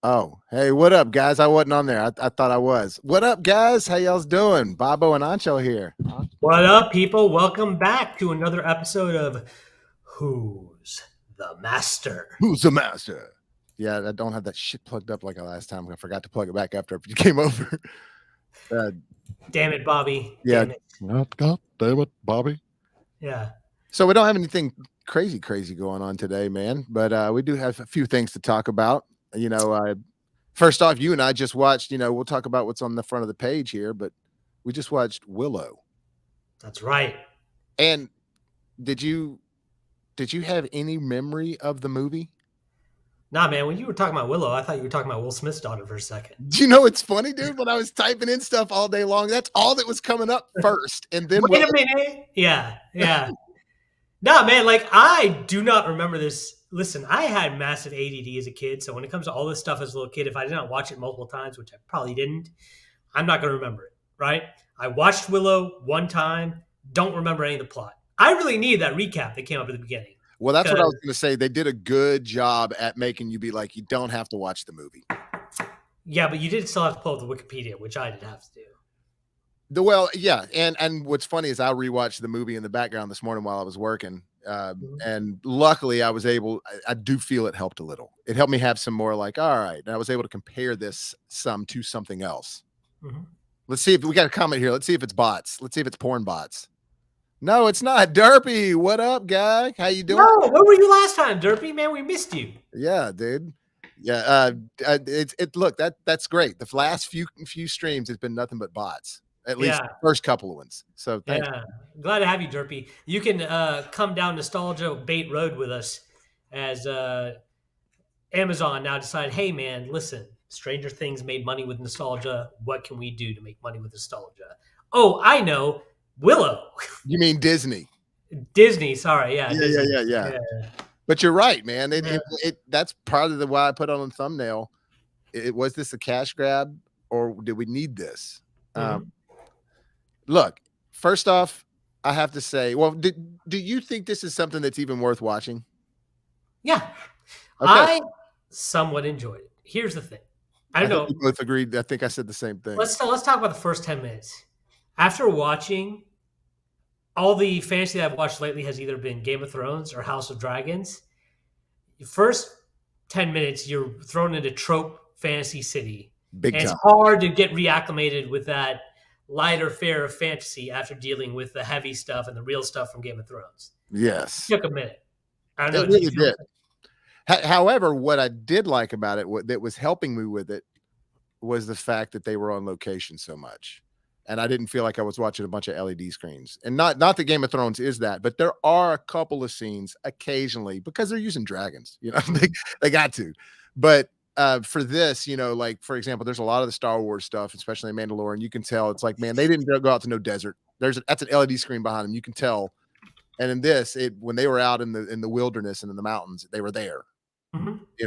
Oh, hey, what up, guys? I wasn't on there. I thought I was. What up, guys? How y'all's doing? Bobo and Ancho here. What up, people? Welcome back to another episode of Who's the Master? Who's the master? Yeah, I don't have that shit plugged up like the last time. I forgot to plug it back after you came over. Uh, Damn it, Bobby. yeah. Damn it. God damn it, Bobby. Yeah. So we don't have anything crazy going on today, man. But we do have a few things to talk about. You know, first off, you and I just watched. We'll talk about what's on the front of the page here, but we just watched Willow. That's right. And did you have any memory of the movie? Nah, man, when you were talking about Willow, I thought you were talking about Will Smith's daughter for a second. Do you know it's funny, dude? When I was typing in stuff all day long, that's all that was coming up first, and then Wait a minute. Yeah. Yeah. Nah, man, like I do not remember this. Listen, I had massive ADD as a kid. So when it comes to all this stuff as a little kid, if I did not watch it multiple times, which I probably didn't, I'm not going to remember it, right? I watched Willow one time, don't remember any of the plot. I really need that recap that came up at the beginning. Well, that's what I was going to say. They did a good job at making you be like, you don't have to watch the movie. Yeah, but you did still have to pull up the Wikipedia, which I did have to do. Yeah, and what's funny is I rewatched the movie in the background this morning while I was working, and luckily I was able. I do feel it helped a little. It helped me have some more like, all right, and I was able to compare this to something else. Mm-hmm. Let's see if we got a comment here. Let's see if it's bots. Let's see if it's porn bots. No, it's not. Derpy, what up, guy? How you doing? No, where were you last time, Derpy? Man, we missed you. Yeah, dude. Yeah, look, that's great. The last few streams has been nothing but bots. At least the first couple of ones. So thanks. Yeah, glad to have you, Derpy. You can come down Nostalgia Bait Road with us as Amazon now decide, hey man, listen, Stranger Things made money with nostalgia. What can we do to make money with nostalgia? Oh, I know, Willow. You mean Disney? Disney, sorry, yeah, Disney. Yeah. But you're right, man. That's part of the why I put on the thumbnail. Was this a cash grab or did we need this? Look, first off, I have to say, well, do you think this is something that's even worth watching? Yeah. Okay. I somewhat enjoyed it. Here's the thing. I don't know. We both agreed. I think I said the same thing. Let's talk about the first 10 minutes. After watching all the fantasy that I've watched lately has either been Game of Thrones or House of Dragons. The first 10 minutes, you're thrown into trope fantasy city. Big time. It's hard to get reacclimated with that lighter fare of fantasy after dealing with the heavy stuff and the real stuff from Game of Thrones. Yes. It took a minute. I don't know. It really did. However, what I did like about it, that was helping me with it, was the fact that they were on location so much. And I didn't feel like I was watching a bunch of LED screens. And not that Game of Thrones is that, but there are a couple of scenes occasionally because they're using dragons, they got to. But for this, like, for example, there's a lot of the Star Wars stuff, especially in Mandalorian. You can tell it's like, man, they didn't go out to no desert. That's an LED screen behind them. You can tell. And in this, when they were out in the wilderness and in the mountains, they were there.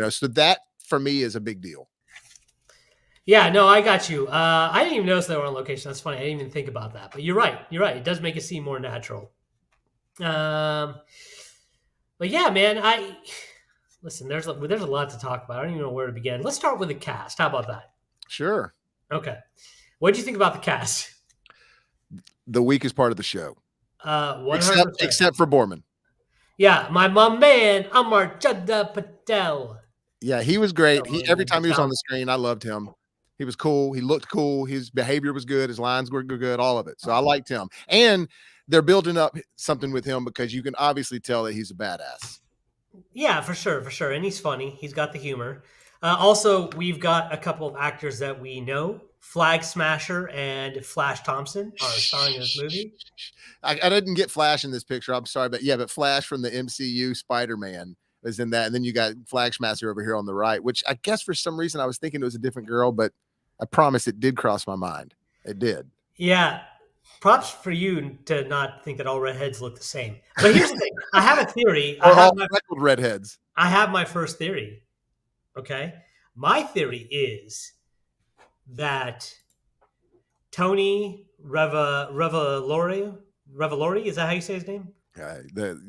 So that for me is a big deal. Yeah, no, I got you. I didn't even notice they were on location. That's funny. I didn't even think about that. But you're right. It does make it seem more natural. But yeah, man, listen. There's a lot to talk about. I don't even know where to begin. Let's start with the cast. How about that? Sure. Okay. What did you think about the cast? The weakest part of the show. 100%. Except for Borman. Yeah, my man, Amar Jadda Patel. Yeah, he was great. Every time he was on the screen, I loved him. He was cool. He looked cool. His behavior was good. His lines were good. All of it. So I liked him. And they're building up something with him because you can obviously tell that he's a badass. Yeah, for sure. And he's funny. He's got the humor. Also, we've got a couple of actors that we know. Flag Smasher and Flash Thompson are starring in this movie. I didn't get Flash in this picture. I'm sorry. But Flash from the MCU Spider-Man is in that. And then you got Flag Smasher over here on the right, which I guess for some reason I was thinking it was a different girl, but I promise it did cross my mind. It did. Yeah. Props for you to not think that all redheads look the same. But here's the thing. I have a theory. All freckled redheads. I have my first theory. Okay. My theory is that Tony Revolori, is that how you say his name?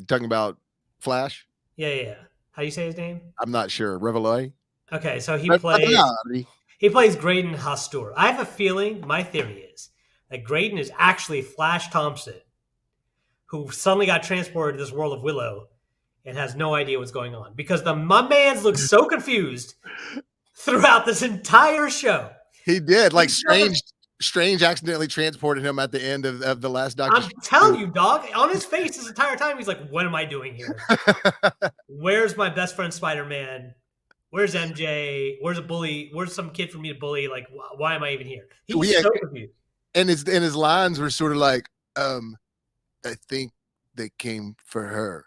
Talking about Flash? Yeah. How do you say his name? I'm not sure. Revolori? Okay, so Ferrari. he plays Graydon Hostor. I have a feeling, my theory is that Graydon is actually Flash Thompson, who suddenly got transported to this world of Willow and has no idea what's going on because my man's looks so confused throughout this entire show. He did. Like He's such Strange accidentally transported him at the end of the last Doctor I'm telling you, dog, on his face this entire time, he's like, "What am I doing here? Strange. Where's my best friend Spider-Man? Where's MJ? Where's a bully? Where's some kid for me to bully? Like, why am I even here?" He's so confused. And his lines were sort of like, I think they came for her.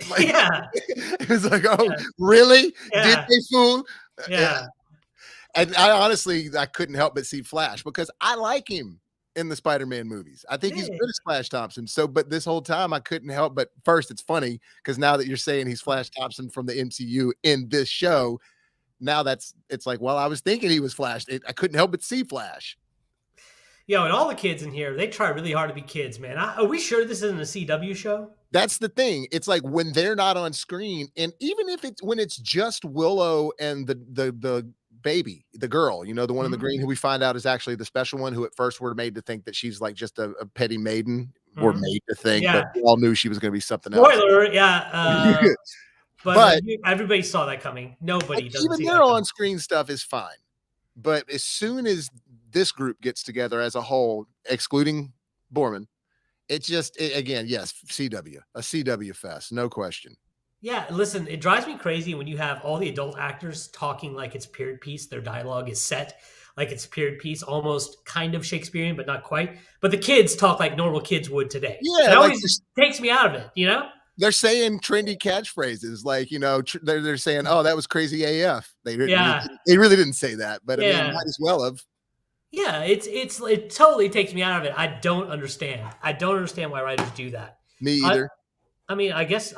Like, Yeah, it was like, oh, yeah, really? Did yeah, they fool? yeah. And I honestly, I couldn't help but see Flash because I like him in the Spider-Man movies. I think he's Yeah. good as Flash Thompson. So, but this whole time I couldn't help but first, it's funny because now that you're saying he's Flash Thompson from the MCU in this show, now it's like, well, I was thinking he was Flash. I couldn't help but see Flash. Yo, and all the kids in here, they try really hard to be kids, man. Are we sure this isn't a CW show? That's the thing. It's like when they're not on screen, and even if it's when it's just Willow and the baby, the girl, the one in the Mhm, green who we find out is actually the special one who at first we're made to think that she's like just a petty maiden. We're mhm. made to think, but Yeah. we all knew she was going to be something else. Spoiler, yeah. But But everybody saw that coming. Nobody doesn't even see their that coming. on-screen stuff is fine. But as soon as this group gets together as a whole, excluding Borman, again, yes, a CW fest, no question. Yeah, listen, it drives me crazy when you have all the adult actors talking like it's period piece. Their dialogue is set like it's period piece, almost kind of Shakespearean, but not quite. But the kids talk like normal kids would today. Yeah, It like always takes me out of it, you know? they're saying trendy catchphrases, like they're saying, "Oh, that was crazy AF." Yeah, They really didn't say that, but I mean, yeah, might as well have. yeah. It totally takes me out of it. I don't understand. I don't understand why writers do that. Me I either. I mean, I guess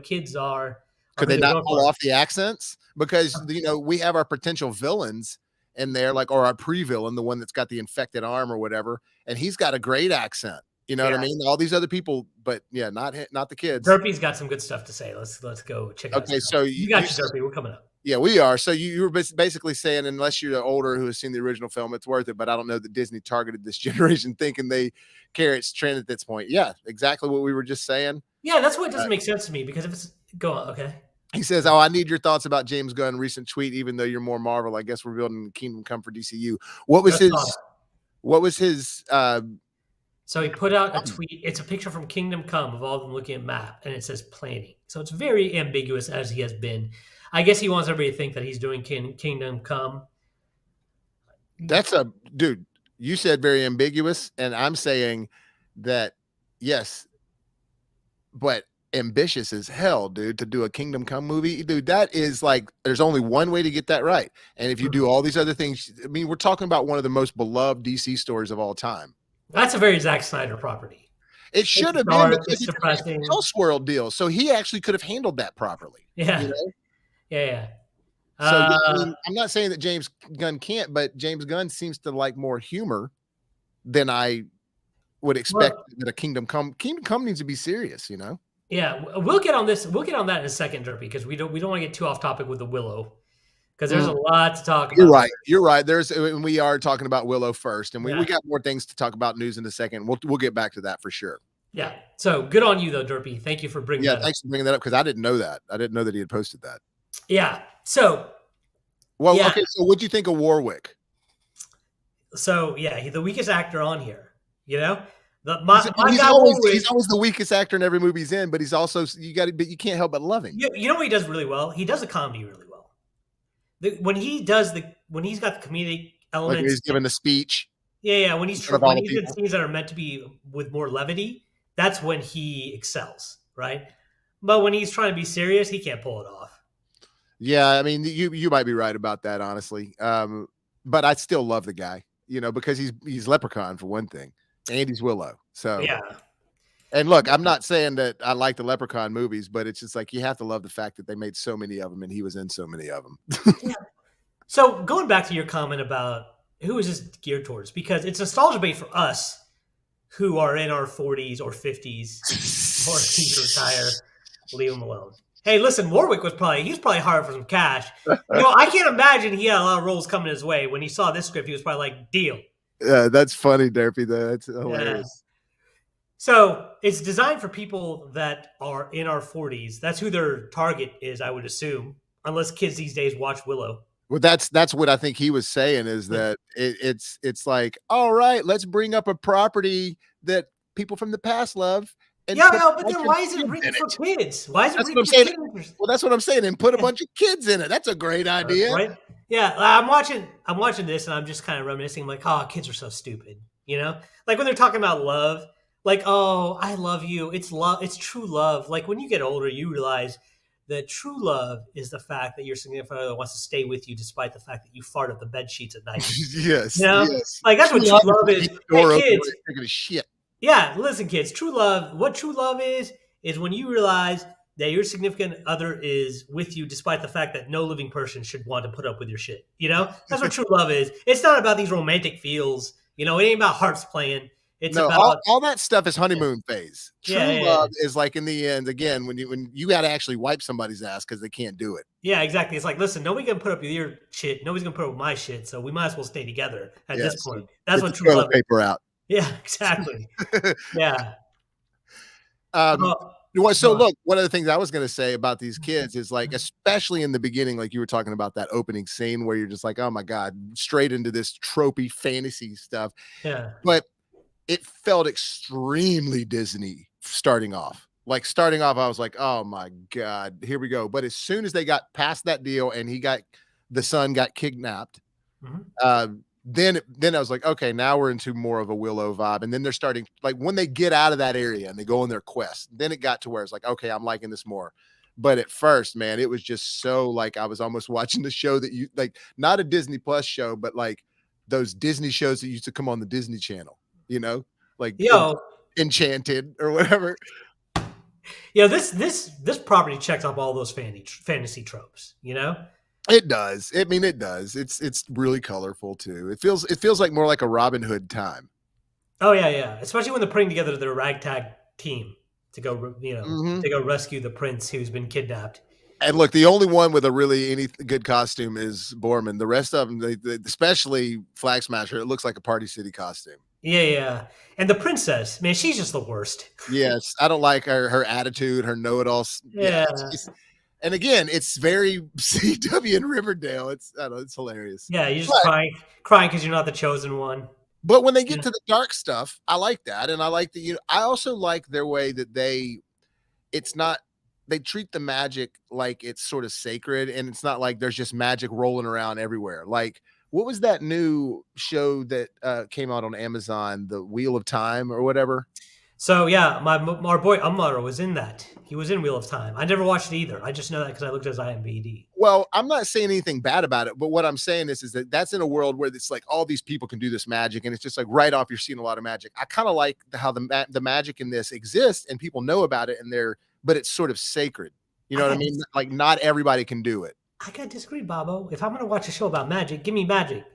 kids are Could they going to not go pull for it. off the accents? Because we have our potential villains in there, like or our pre-villain, the one that's got the infected arm or whatever, and he's got a great accent. You know what I Yeah, mean? All these other people, but yeah, not the kids. Derpy's got some good stuff to say. Let's go check out his Okay, stuff. so You got your Derpy. We're coming up. yeah, we are. So you were basically saying, unless you're older who has seen the original film, it's worth it. But I don't know that Disney targeted this generation thinking they care its trend at this point. Yeah, exactly what we were just saying. Yeah, that's what Uh, doesn't make sense to me because if it's go on, okay. he says, "Oh, I need your thoughts about James Gunn recent tweet. Even though you're more Marvel, I guess we're building Kingdom Come for DCU. What was Let's talk. his? What was his? So he put out a tweet. It's a picture from Kingdom Come of all of them looking at map, and it says planning. So it's very ambiguous as he has been. I guess he wants everybody to think that he's doing Kingdom Come. That's a dude. You said very ambiguous, and I'm saying that yes, but ambitious as hell, dude, to do a Kingdom Come movie, dude. That is like there's only one way to get that right, and if you do all these other things, I mean, we're talking about one of the most beloved DC stories of all time. That's a very Zack Snyder property. It should It's have been dark. because It's it's an depressing. Elseworld deal, so he actually could have handled that properly. Yeah, You know, yeah. so yeah, I Uh, mean, I'm not saying that James Gunn can't, but James Gunn seems to like more humor than I would expect well, that a Kingdom Come needs to be serious. yeah. We'll get on this. We'll get on that in a second, Derpy, because we don't want to get too off topic with the Willow because there's a lot to talk You're about. right. You're right. And we are talking about Willow first, and we Yeah, got more things to talk about news in a second. We'll get back to that for sure. yeah. So good on you though, Derpy. Thank you for bringing Yeah, that up. thanks for bringing that up because I didn't know that. I didn't know that he had posted that. Yeah. So Well, yeah. okay. So, what'd you think of Warwick? So yeah, he's the weakest actor on here. You know, He's, my he's guy always Warwick. he's always the weakest actor in every movie he's in, but he's also but you can't help but love him. You know what he does really well? He does the comedy really well. When he's got the comedic Like when elements. he's giving the speech Yeah. When in he's front of all the in people. scenes that are meant to be with more levity, that's when he excels, right? But when he's trying to be serious, he can't pull it off. Yeah, I mean, you might be right about that, honestly. But I still love the guy, because he's Leprechaun for one thing, and he's Willow. So, Yeah. and look, I'm not saying that I like the Leprechaun movies, but it's just like you have to love the fact that they made so many of them, and he was in so many of them. Yeah. So going back to your comment about who is this geared towards, because it's nostalgia bait for us who are in our 40s or 50s or need to retire, leave them alone. Hey, listen, Warwick he was probably hard for some cash. You know, I can't imagine he had a lot of roles coming his way. When he saw this script, he was probably like, deal. Yeah, that's funny, Derpy. Though that's Yeah. hilarious. So it's designed for people that are in our 40s. That's who their target is, I would assume, unless kids these days watch Willow. Well, that's what I think he was saying is that it's like, all right, let's bring up a property that people from the past love and Yeah, put yeah, a but bunch then of why is it kids written in for it. kids? Why is it That's what written I'm for saying. kids? Well, that's what I'm saying, and put a bunch of kids in it. That's a great idea. Right? Yeah, I'm watching this and I'm just kind of reminiscing. I'm like, oh, kids are so stupid. You know, like when they're talking about love, like, oh, I love you. It's love. It's true love. Like when you get older, you realize that true love is the fact that your significant other wants to stay with you despite the fact that you fart up the bed sheets at night. You Yes, know, yes. like that's True what true love is love when you is. leave the Hey, door open when kids, you're taking a shit. yeah, listen, kids. True love. What true love is when you realize that your significant other is with you, despite the fact that no living person should want to put up with your shit. You know, that's what true love is. It's not about these romantic feels. You know, it ain't about harps playing. It's No, about all that stuff is honeymoon phase. yeah, True yeah, yeah. love is like in the end, again, when you got to actually wipe somebody's ass because they can't do it. Yeah, exactly. It's like, listen, nobody's gonna put up with your shit. Nobody's gonna put up with my shit. So we might as well stay together at Yeah, this so point. That's get the what true toilet love is. paper out. Yeah, exactly. Yeah. um, Oh, well, so no. look, one of the things I was going to say about these kids is like, especially in the beginning, like you were talking about that opening scene where you're just like, oh my god, straight into this tropey fantasy stuff. Yeah. But it felt extremely Disney starting off. Like starting off, I was like, "Oh my god, here we go." But as soon as they got past that deal and the son got kidnapped, Mhm. uh, then I was like, "Okay, now we're into more of a Willow vibe." And then they're starting like when they get out of that area and they go on their quest, then it got to where it's like, "Okay, I'm liking this more." But at first, man, it was just so like I was almost watching the show that you like, not a Disney Plus show, but like those Disney shows that used to come on the Disney Channel, you know, like Yo, Enchanted or whatever. this property checks off all those fantasy tropes. You know. It does. I mean, it does. It's really colorful too. It feels like more like a Robin Hood time. Oh yeah, yeah. Especially when they're putting together their ragtag team to go, Mhm. to go rescue the prince who's been kidnapped. And look, the only one with a really any good costume is Borman. The rest of them, especially Flag Smasher, it looks like a Party City costume. Yeah, yeah. And the princess, man, she's just the worst. Yes, I don't like her attitude, her know-it-all. Yeah, Yeah, and again, it's very CW and Riverdale. I don't know, it's hilarious. yeah. You're just But crying because you're not the chosen one. but when they get Yeah, to the dark stuff, I like that, and I like the I also like their way that it's not they treat the magic like it's sort of sacred, and it's not like there's just magic rolling around everywhere. Like, what was that new show that came out on Amazon, The Wheel of Time or whatever? So yeah, my boy Umar was in that. He was in Wheel of Time. I never watched it either. I just know that because I looked at his IMDb. Well, I'm not saying anything bad about it, but what I'm saying is that that's in a world where it's like all these people can do this magic, and it's just like right off you're seeing a lot of magic. I kind of like how the magic in this exists and people know about it, and but it's sort of sacred. You I know what I got mean? Like not everybody can do it. I got to disagree, Bobo. If I'm gonna watch a show about magic, give me magic.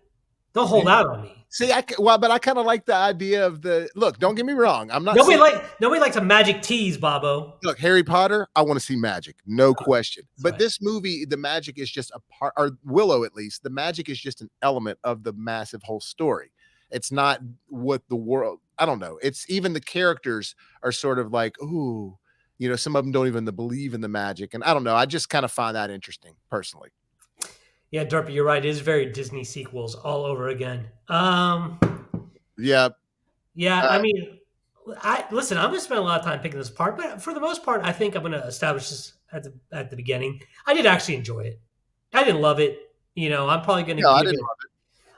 Don't hold out on me. See, but I kind of like the idea of the look. Don't get me wrong. I'm not Nobody saying like nobody likes a magic tease, Bobo. look Harry Potter. I want to see magic, no question. That's But right. this movie, the magic is just a part, or Willow at least. The magic is just an element of the massive whole story. It's not what the world. I don't know. It's even the characters are sort of like, ooh, some of them don't even believe in the magic, and I don't know. I just kind of find that interesting personally. Yeah, Derpy, you're right. It is very Disney sequels all over again. Yeah. Yeah, I Uh, mean, I listen. I'm gonna spend a lot of time picking this apart, but for the most part, I think I'm gonna establish this at the beginning. I did actually enjoy it. I didn't love it. I'm probably gonna no, I give didn't. it.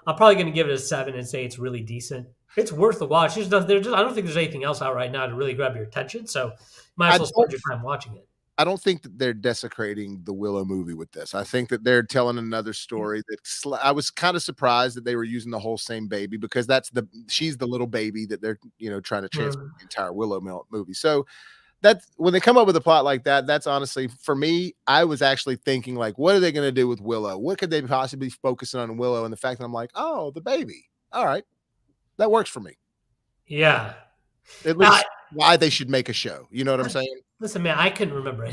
I'm probably gonna give it a 7 and say it's really decent. It's worth the watch. I don't think there's anything else out right now to really grab your attention. So, might I as well spend don't your time watching it. I don't think that they're desecrating the Willow movie with this. I think that they're telling another story I was kind of surprised that they were using the whole same baby because she's the little baby that they're, trying to transfer Mm. the entire Willow movie. So that's when they come up with a plot like that, that's honestly for me, I was actually thinking like, what are they going to do with Willow? What could they possibly focus on Willow? And the fact that I'm like, oh, the baby. All right. That works for me. Yeah. At I, least why they should make a show. You know what I'm I, saying? listen, man, I couldn't remember.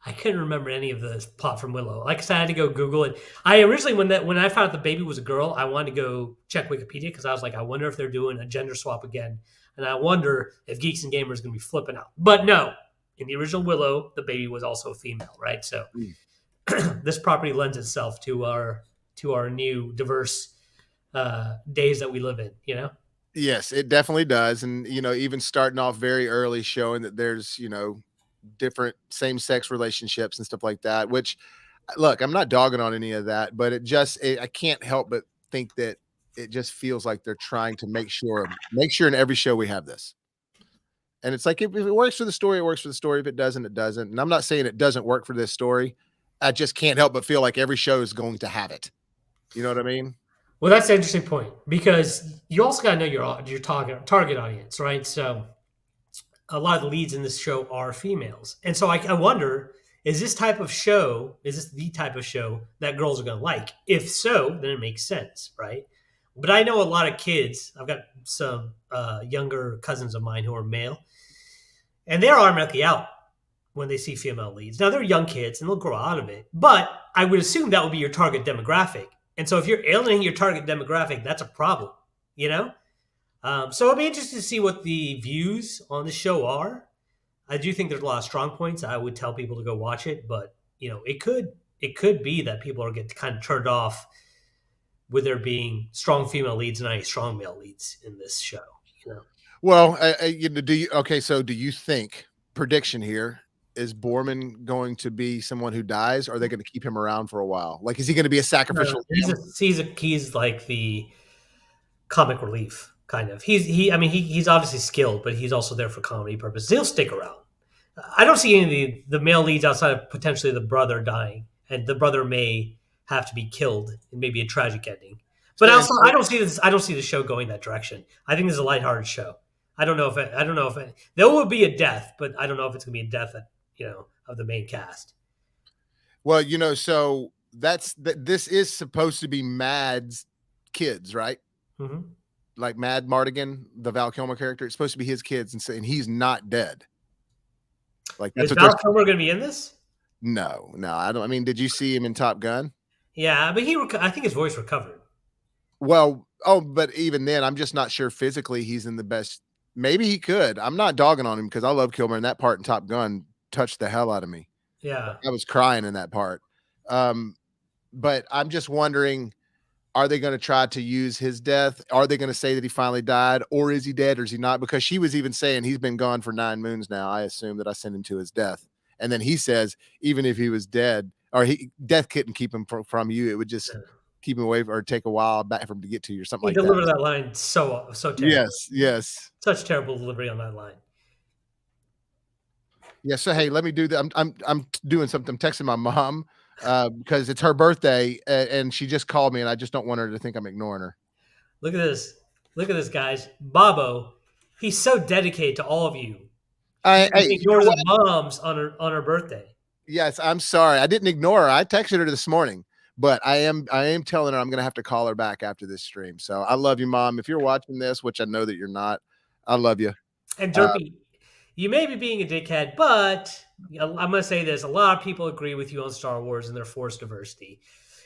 I couldn't remember any of the plot from Willow. Like I said, I had to go Google it. I originally, when I found out the baby was a girl, I wanted to go check Wikipedia because I was like, I wonder if they're doing a gender swap again, and I wonder if Geeks and Gamers is going to be flipping out. But no, in the original Willow, the baby was also a female, right? So Mm. this property lends itself to our new diverse days that we live in. You know. Yes, it definitely does. And, even starting off very early, showing that there's, different same sex relationships and stuff like that, which, look, I'm not dogging on any of that, but I can't help but think that it just feels like they're trying to make sure in every show we have this. And it's like, if it works for the story, it works for the story. If it doesn't, it doesn't. And I'm not saying it doesn't work for this story. I just can't help but feel like every show is going to have it. You know what I mean? Well, that's an interesting point because you also got to know your target audience, right? So a lot of the leads in this show are females, and so I wonder: is this type of show? Is this the type of show that girls are going to like? If so, then it makes sense, right? But I know a lot of kids. I've got some younger cousins of mine who are male, and they're automatically out when they see female leads. Now they're young kids and they'll grow out of it, but I would assume that would be your target demographic. And so if you're alienating your target demographic, that's a problem, you know? So it'll be interesting to see what the views on the show are. I do think there's a lot of strong points. I would tell people to go watch it, but it could be that people are getting kind of turned off with there being strong female leads and not any strong male leads in this show. You know, Well, so do you think, prediction here, is Borman going to be someone who dies? Or are they going to keep him around for a while? Like, is he going to be a sacrificial lamb? he's like the comic relief kind of. He's obviously skilled, but he's also there for comedy purposes. He'll stick around. I don't see any of the male leads outside of potentially the brother dying, and the brother may have to be killed and maybe a tragic ending. But And also, I don't see this. I don't see the show going that direction. I think this is a lighthearted show. I don't know if there will be a death, but I don't know if it's going to be a death of the main cast. well, so this is supposed to be Mad's kids, right? Mm-hmm. Like Mad Mardigan, the Val Kilmer character. It's supposed to be his kids, and he's not dead. Like, that's Is what Val Kilmer going to be in this? No, I don't. I mean, did you see him in Top Gun? Yeah, but I think his voice recovered. Well, but even then, I'm just not sure physically he's in the best. Maybe he could. I'm not dogging on him because I love Kilmer, and that part in Top Gun touched the hell out of me. Yeah. I was crying in that part. But I'm just wondering, are they going to try to use his death? Are they going to say that he finally died, or is he dead, or is he not? Because she was even saying he's been gone for 9 moons now. I assume that I sent him to his death. And then he says, even if he was dead, or death couldn't keep him from you, it would just keep him away or take a while back for him to get to you or something He like delivered that. that line so terrible. Yes. Such terrible delivery on that line. Yeah. So, hey, let me do that. I'm doing something. I'm texting my mom because it's her birthday and she just called me and I just don't want her to think I'm ignoring her. Look at this, guys. Bobo, he's so dedicated to all of you. He ignores the moms on her birthday. Yes, I'm sorry. I didn't ignore her. I texted her this morning, but I am telling her I'm going to have to call her back after this stream. So I love you, Mom. If you're watching this, which I know that you're not, I love you. And Derpy, you may be being a dickhead, but I'm going to say this. A lot of people agree with you on Star Wars and their forced diversity.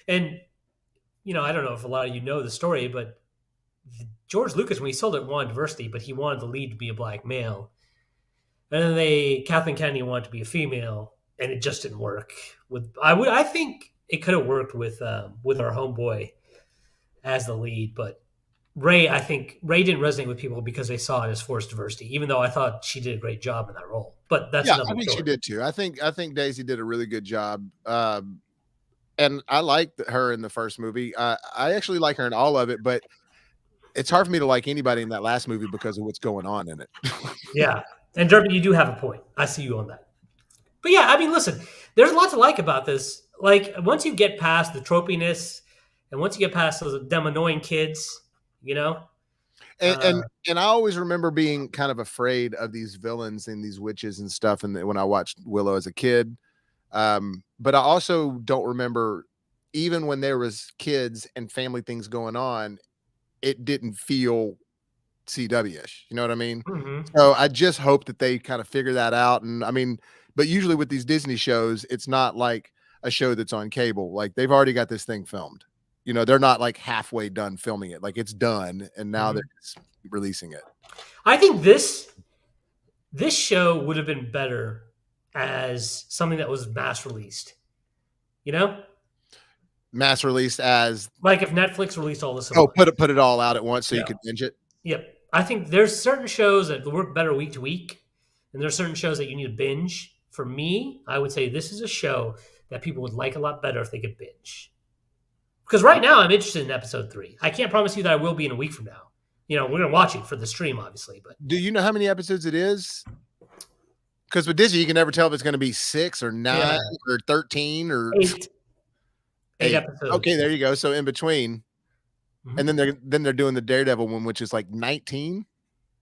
And, I don't know if a lot of you know the story, but George Lucas, when he sold it, wanted diversity, but he wanted the lead to be a black male. And then Kathleen Kennedy wanted to be a female, and it just didn't work. I think it could have worked with our homeboy as the lead, but I think Ray didn't resonate with people because they saw it as forced diversity, even though I thought she did a great job in that role. But that's another I think story. she did too. I think Daisy did a really good job. And I liked her in the first movie. I actually like her in all of it, but it's hard for me to like anybody in that last movie because of what's going on in it. Yeah. And Durbin, you do have a point. I see you on that. But yeah, I mean, listen, there's a lot to like about this. Like, once you get past the tropiness and once you get past them annoying kids, And I always remember being kind of afraid of these villains and these witches and stuff. And when I watched Willow as a kid, but I also don't remember, even when there was kids and family things going on, it didn't feel CW-ish. You know what I mean? Mm-hmm. So I just hope that they kind of figure that out. And I mean, But usually with these Disney shows, it's not like a show that's on cable. Like they've already got this thing filmed. They're not like halfway done filming it. Like it's done, and now they're Mhm. just releasing it. I think this show would have been better as something that was mass released. You know, Mass released as like if Netflix released all this at once. put it all out at once so you Yeah. could binge it. Yep. I think there's certain shows that work better week to week, and there's certain shows that you need to binge. For me, I would say this is a show that people would like a lot better if they could binge. Because right now I'm interested in episode 3. I can't promise you that I will be in a week from now. We're gonna watch it for the stream, obviously, but Do you know how many episodes it is? Because with Disney, you can never tell if it's going to be 6 or 9 yeah, or 13 or 8 8. episodes. Okay, there you go. So in between, Mhm. and then they're doing the Daredevil one, which is like 19.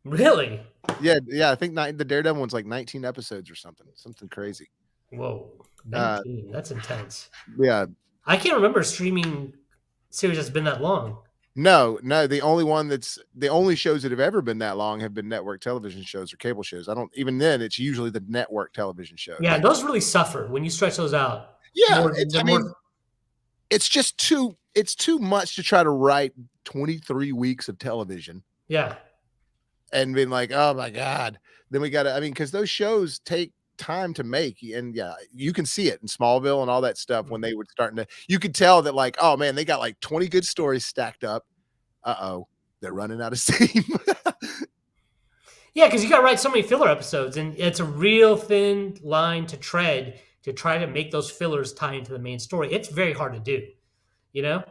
Really? Yeah. I think the Daredevil one's like 19 episodes or something crazy. Whoa, Uh, 19. That's intense. yeah. I can't remember a streaming series that's been that long. No. The only shows that have ever been that long have been network television shows or cable shows. Even then, it's usually the network television shows. Yeah, those really suffer when you stretch those out. Yeah, They're more. it's just it's too much to try to write 23 weeks of television Yeah. and being like, oh my God. Then we gotta, because those shows take time to make. And yeah, you can see it in Smallville and all that stuff when they were starting to, you could tell that like, oh man, they got like 20 good stories stacked up. They're running out of steam. Yeah, because you got to write so many filler episodes, and it's a real thin line to tread to try to make those fillers tie into the main story. It's very hard to do.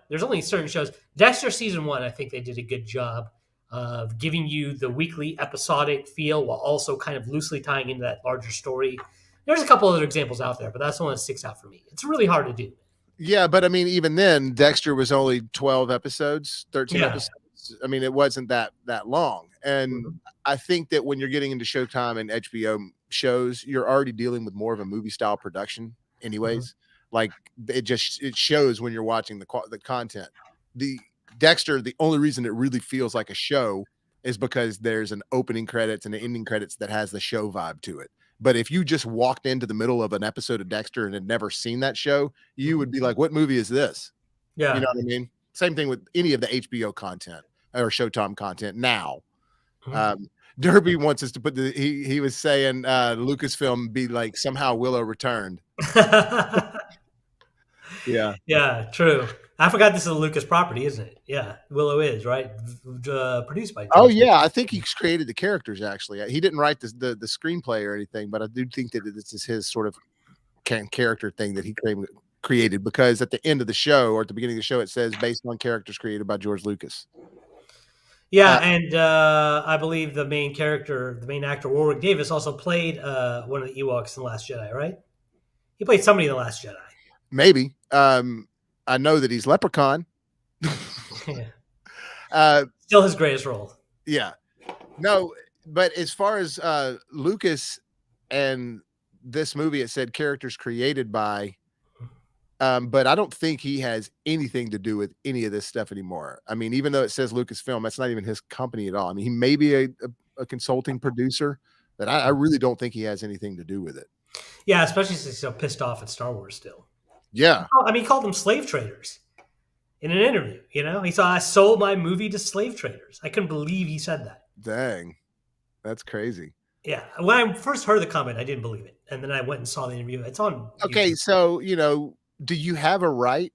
There's only certain shows. Dexter season 1, I think they did a good job of giving you the weekly episodic feel while also kind of loosely tying into that larger story. There's a couple other examples out there, but that's the one that sticks out for me. It's really hard to do. Yeah, but even then, Dexter was only 12 episodes, 13 episodes. It wasn't that long. And I think that when you're getting into Showtime and HBO shows, you're already dealing with more of a movie style production anyways. Like it shows when you're watching the content. The Dexter, the only reason it really feels like a show is because there's an opening credits and an ending credits that has the show vibe to it. But if you just walked into the middle of an episode of Dexter and had never seen that show, you would be like, what movie is this? Yeah. You know what I mean? Same thing with any of the HBO content or Showtime content now. Derby wants us to put he was saying Lucasfilm be like somehow Willow returned. Yeah. Yeah, true. I forgot this is a Lucas property, isn't it? Yeah, Willow is, right? Produced by Oh George yeah, I think he's created the characters actually. He didn't write the screenplay or anything, but I do think that this is his sort of character thing that he created because at the end of the show or at the beginning of the show it says based on characters created by George Lucas. Yeah, and I believe the main actor Warwick Davis also played one of the Ewoks in The Last Jedi, right? He played somebody in The Last Jedi. Maybe. I know that he's Leprechaun. Still his greatest role. Yeah. No, but as far as Lucas and this movie, it said characters created by, but I don't think he has anything to do with any of this stuff anymore. Even though it says Lucasfilm, that's not even his company at all. He may be a consulting producer, but I really don't think he has anything to do with it. Yeah, especially since he's so pissed off at Star Wars still. Yeah. He called them slave traders in an interview. He said, I sold my movie to slave traders. I couldn't believe he said that. Dang. That's crazy. Yeah. When I first heard the comment, I didn't believe it. And then I went and saw the interview. It's on Okay, YouTube. so, do you have a right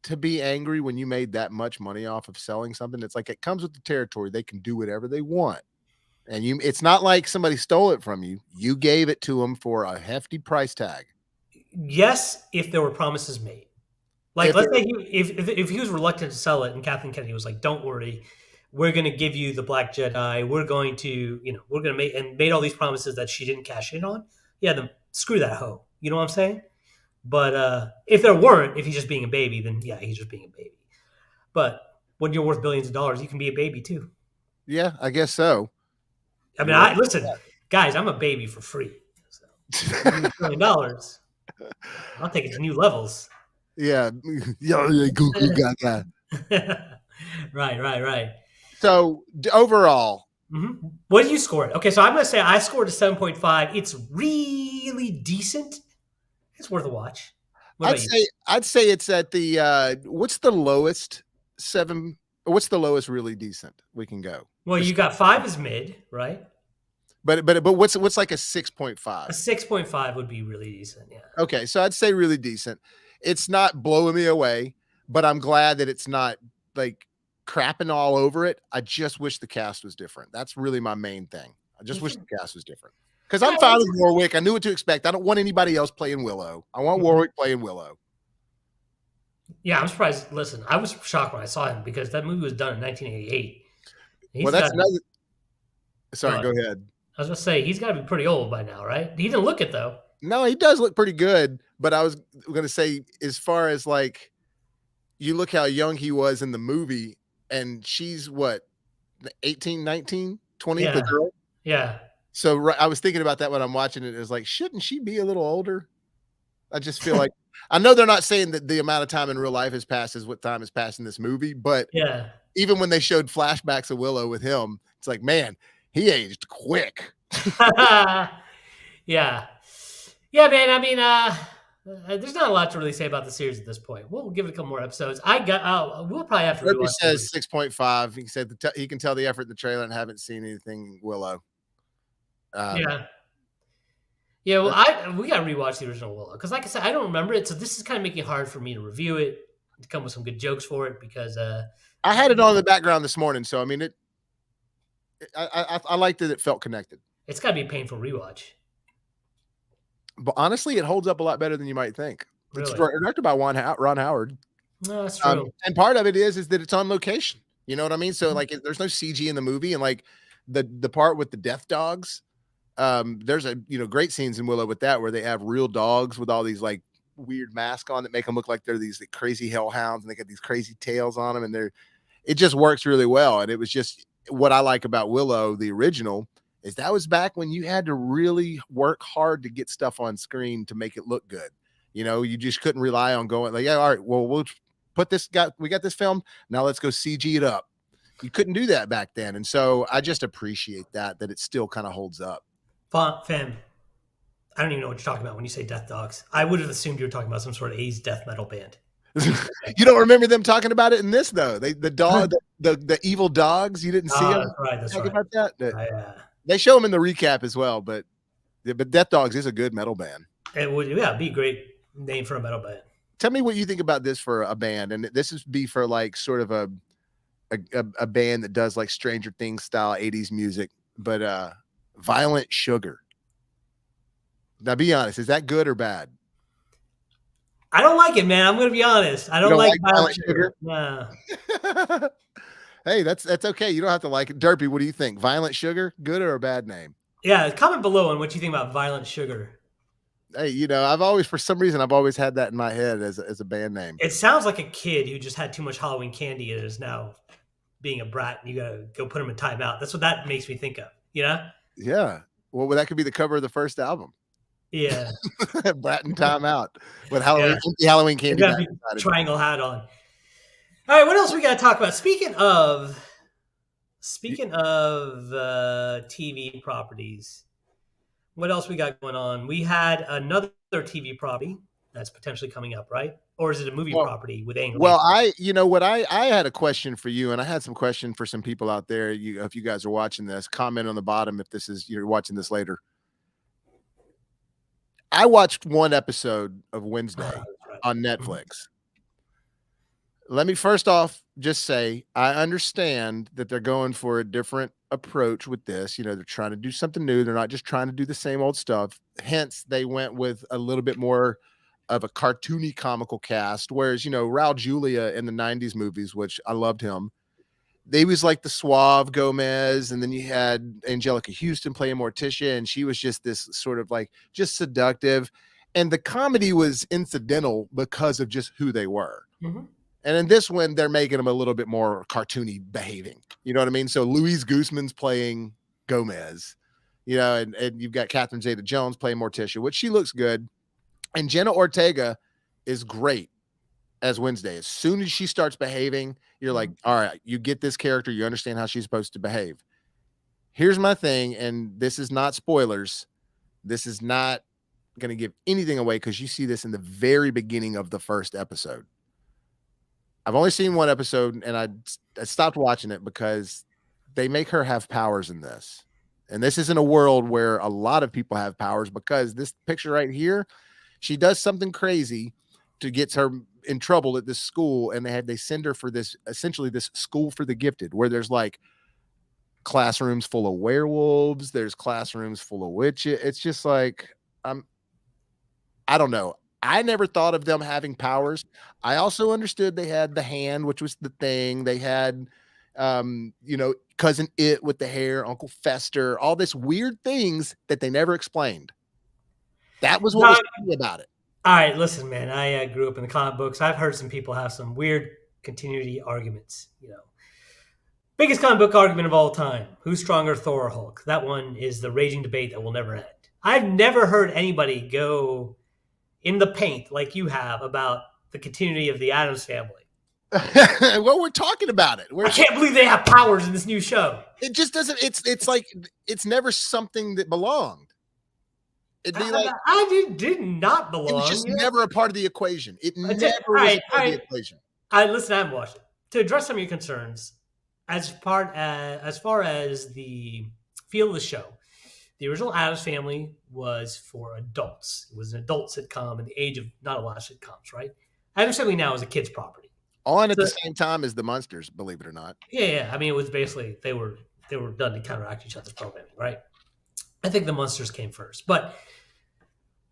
to be angry when you made that much money off of selling something? It's like it comes with the territory. They can do whatever they want. And it's not like somebody stole it from you. You gave it to them for a hefty price tag. Yes, if there were promises made. Like, let's say if he was reluctant to sell it and Kathleen Kennedy was like, don't worry, we're going to give you the Black Jedi. We're going to, we're going to made all these promises that she didn't cash in on. Yeah, then screw that hoe. You know what I'm saying? But if he's just being a baby, then yeah, he's just being a baby. But when you're worth billions of dollars, you can be a baby too. Yeah, I guess so. Listen, guys, I'm a baby for free. So, $1 billion, I'll take it to new levels. Yeah. Right. So overall, Mm-hmm. What did you score it? Okay, so I'm going to say I scored a 7.5. It's really decent. It's worth a watch. What I'd about you? say I'd say it's at the what's the lowest seven? What's the lowest really decent we can go? Well, you got 5 is mid, right? But what's like a A 6.5? 6.5 would be really decent. Yeah. Okay, so I'd say really decent. It's not blowing me away, but I'm glad that it's not like crapping all over it. I just wish the cast was different. That's really my main thing. I just You wish can, the cast was different. Because yeah, I'm fine with Warwick. I knew what to expect. I don't want anybody else playing Willow. I want mhm. Warwick playing Willow. Yeah, I'm surprised. Listen, I was shocked when I saw him because that movie was done in 1988. Well, He's got that's to another. go Sorry, on. go ahead. I was going to say, he's got to be pretty old by now, right? He didn't look it, though. No, he does look pretty good. But I was going to say, as far as like, you look how young he was in the movie, and she's what, 18, 19, 20, the Yeah. girl. Yeah. So I was thinking about that when I'm watching it. It was like, shouldn't she be a little older? I just feel like I know they're not saying that the amount of time in real life has passed as what time has passed in this movie, but Yeah. even when they showed flashbacks of Willow with him, it's like, man, he aged quick. Yeah. Yeah, man. I mean, there's not a lot to really say about the series at this point. We'll give it a couple more episodes. We'll probably have to Herbie rewatch it. says 6.5. He said he can tell the effort in the trailer and haven't seen anything Willow. Yeah. Yeah, well, But we got to rewatch the original Willow because, like I said, I don't remember it, so this is kind of making it hard for me to review it, to come with some good jokes for it because I had it on in the background this morning, so I mean, I liked that it felt connected. it's got to be a painful rewatch. But honestly, it holds up a lot better than you might think. It's Really? directed by Ron Howard. No, that's true. And part of it is that it's on location. You know what I mean? So Mhm. like, there's no CG in the movie, and like the part with the death dogs. There's a great scenes in Willow with that where they have real dogs with all these like weird masks on that make them look like they're these like, crazy hellhounds, and they got these crazy tails on them, and it just works really well. And it was just what I like about Willow, the original, is that was back when you had to really work hard to get stuff on screen to make it look good. You just couldn't rely on going like, yeah, all right, well, we'll put we got this film. Now let's go CG it up. You couldn't do that back then. And so I just appreciate that it still kind of holds up. Fam, I don't even know what you're talking about when you say Death Dogs. I would have assumed you were talking about some sort of 80s death metal band. You don't remember them talking about it in this though. The dog, the evil dogs. You didn't see them That's right. That's talking right. about that. I, They show them in the recap as well, but Death Dogs is a good metal band. it would, yeah, be a great name for a metal band. Tell me what you think about this for a band, and this is be for like sort of a band that does like Stranger Things style 80s music, but Violent Sugar. Now, be honest, is that good or bad? I don't like it, man. I'm going to be honest. I You don't don't like like Violent Violent Sugar. Sugar? No. Hey, that's okay. You don't have to like it. Derpy, what do you think? Violent Sugar, good or a bad name? Yeah, comment below on what you think about Violent Sugar. Hey, I've always, for some reason, I've always had that in my head as a band name. It sounds like a kid who just had too much Halloween candy and is now being a brat, and you got to go put him in timeout. That's what that makes me think of, you know? Yeah. Well, that could be the cover of the first album. Yeah. Brat in Timeout with Yeah. empty Halloween candy. Got a triangle hat on. All right, what else we got to talk about? Speaking of TV properties, what else we got going on? We had another TV property that's potentially coming up, right? Or is it a movie property with Ang Lee? Well, I had a question for you, and I had some question for some people out there. If you guys are watching this, comment on the bottom if you're watching this later. I watched one episode of Wednesday on Netflix. Let me first off just say I understand that they're going for a different approach with this. They're trying to do something new. They're not just trying to do the same old stuff. Hence, they went with a little bit more of a cartoony comical cast. Whereas, Raul Julia in the 90s movies, which I loved him, they was like the suave Gomez, and then you had Angelica Houston playing Morticia, and she was just this sort of like just seductive. And the comedy was incidental because of just who they were. Mm-hmm. And in this one, they're making them a little bit more cartoony behaving. You know what I mean? So Louise Guzman's playing Gomez, and you've got Catherine Zeta-Jones playing Morticia, which she looks good. And Jenna Ortega is great as Wednesday. As soon as she starts behaving, you're like, all right, you get this character. You understand how she's supposed to behave. Here's my thing, and this is not spoilers. This is not going to give anything away because you see this in the very beginning of the first episode. I've only seen one episode, and I stopped watching it because they make her have powers in this. And this isn't a world where a lot of people have powers, because this picture right here, she does something crazy to get her in trouble at this school, and they send her for this, essentially this school for the gifted, where there's like classrooms full of werewolves, there's classrooms full of witches. It's just like, I don't know. I never thought of them having powers. I also understood they had the hand, which was the thing. They had, cousin It with the hair, Uncle Fester, all this weird things that they never explained. That was what was funny about it. All right, listen, man. I grew up in the comic books. I've heard some people have some weird continuity arguments. Biggest comic book argument of all time: who's stronger, Thor or Hulk? That one is the raging debate that will never end. I've never heard anybody go in the paint like you have about the continuity of the Addams family. Well, we're talking about it. I can't believe they have powers in this new show. It just doesn't. It's like it's never something that belonged. It'd be like I did not belong. It was just never a part of the equation. It never was a part of the equation. Listen, I haven't watched it. To address some of your concerns, as far as the feel of the show, the original Addams Family was for adults. It was an adult sitcom in the age of not a lot of sitcoms, right? Addams Family now is a kid's property. On at the same time as the Munsters, believe it or not. Yeah. I mean, it was basically they were done to counteract each other's programming, right? I think the Munsters came first, but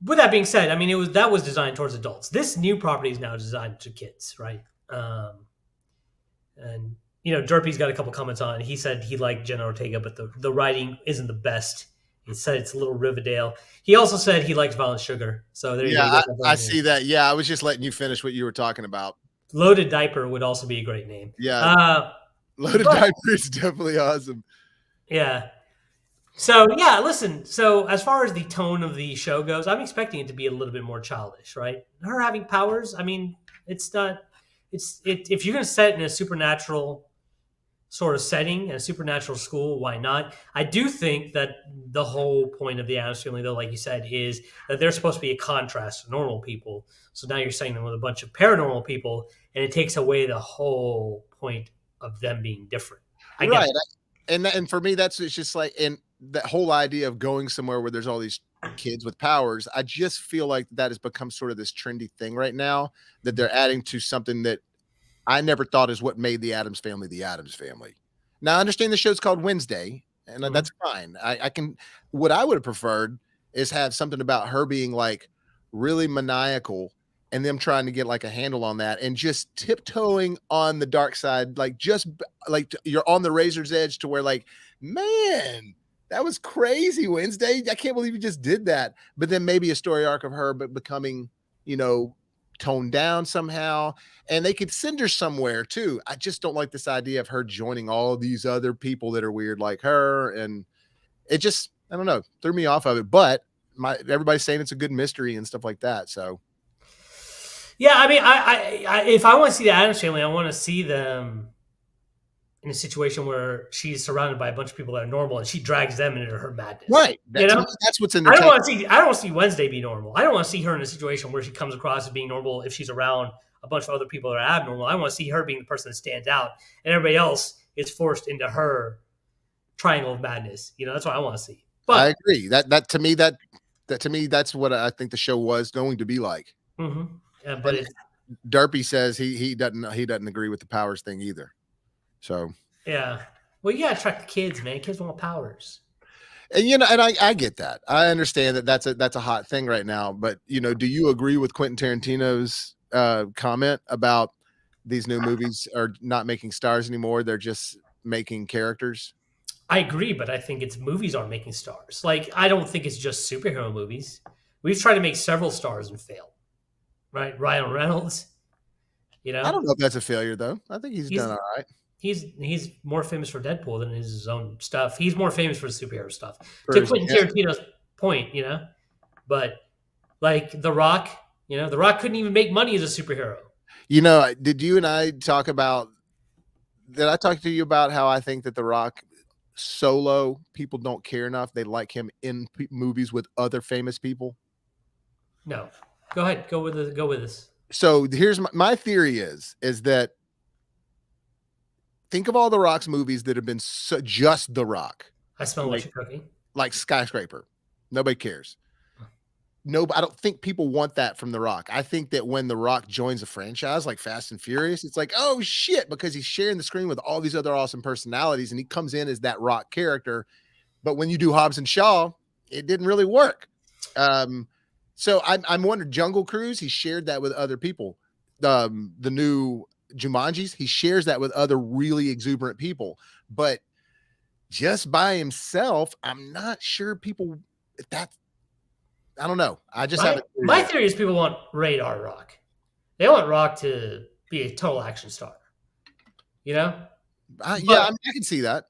with that being said, I mean, that was designed towards adults. This new property is now designed to kids, right? And Derpy's got a couple comments on it. He said he liked Jenna Ortega, but the writing isn't the best. He said it's a little Riverdale. He also said he likes Violent Sugar. So there you go. I see that. Yeah, I was just letting you finish what you were talking about. Loaded Diaper would also be a great name. Yeah. Loaded Diaper is definitely awesome. Yeah. So, yeah, listen. So, as far as the tone of the show goes, I'm expecting it to be a little bit more childish, right? Her having powers, I mean, it's not. If you're going to set it in a supernatural sort of setting, a supernatural school, why not? I do think that the whole point of the Addams Family, though, like you said, is that they're supposed to be a contrast to normal people. So now you're saying them with a bunch of paranormal people, and it takes away the whole point of them being different. Right. And for me, it's just like, and that whole idea of going somewhere where there's all these kids with powers, I just feel like that has become sort of this trendy thing right now, that they're adding to something that I never thought is what made the Addams Family the Addams Family. Now, I understand the show's called Wednesday, and that's fine. What I would have preferred is have something about her being like really maniacal and them trying to get like a handle on that and just tiptoeing on the dark side, like just like you're on the razor's edge to where like, man, that was crazy Wednesday. I can't believe you just did that. But then maybe a story arc of her but becoming, toned down somehow, and they could send her somewhere too. I just don't like this idea of her joining all these other people that are weird like her, and it just, I don't know, threw me off of it. But everybody's saying it's a good mystery and stuff like that. So yeah, I mean, I if I want to see the Addams Family, I want to see them in a situation where she's surrounded by a bunch of people that are normal, and she drags them into her madness. Right. That's what's in there. I don't want to see Wednesday be normal. I don't want to see her in a situation where she comes across as being normal if she's around a bunch of other people that are abnormal. I want to see her being the person that stands out, and everybody else is forced into her triangle of madness. That's what I want to see. But I agree. That to me, that's what I think the show was going to be like. Mm-hmm. Yeah, but Derpy says he doesn't agree with the powers thing either. So yeah, well, you gotta attract the kids, man. Kids want powers, and and I get that. I understand that that's a hot thing right now. But do you agree with Quentin Tarantino's comment about these new movies are not making stars anymore? They're just making characters. I agree, but I think movies aren't making stars. Like, I don't think it's just superhero movies. We've tried to make several stars and failed. Right, Ryan Reynolds. I don't know if that's a failure though. I think he's done all right. He's more famous for Deadpool than his own stuff. He's more famous for the superhero stuff. To Quentin Tarantino's point, but like The Rock, The Rock couldn't even make money as a superhero. Did you and I talk about? Did I talk to you about how I think that The Rock Solo, people don't care enough. They like him in movies with other famous people. No, go ahead. Go with this. So here's my theory is that think of all the Rock's movies that have been just The Rock, I smell what like you're cooking. Skyscraper. Nobody cares. No, I don't think people want that from The Rock. I think that when The Rock joins a franchise like Fast and Furious, it's like, oh shit, because he's sharing the screen with all these other awesome personalities and he comes in as that Rock character. But when you do Hobbs and Shaw, it didn't really work. So I'm wondering, Jungle Cruise, he shared that with other people. The new Jumanjis, he shares that with other really exuberant people. But just by himself, I'm not sure people that I don't know. I just haven't. My theory is people want radar Rock. They want Rock to be a total action star. You know? Yeah, I can see that.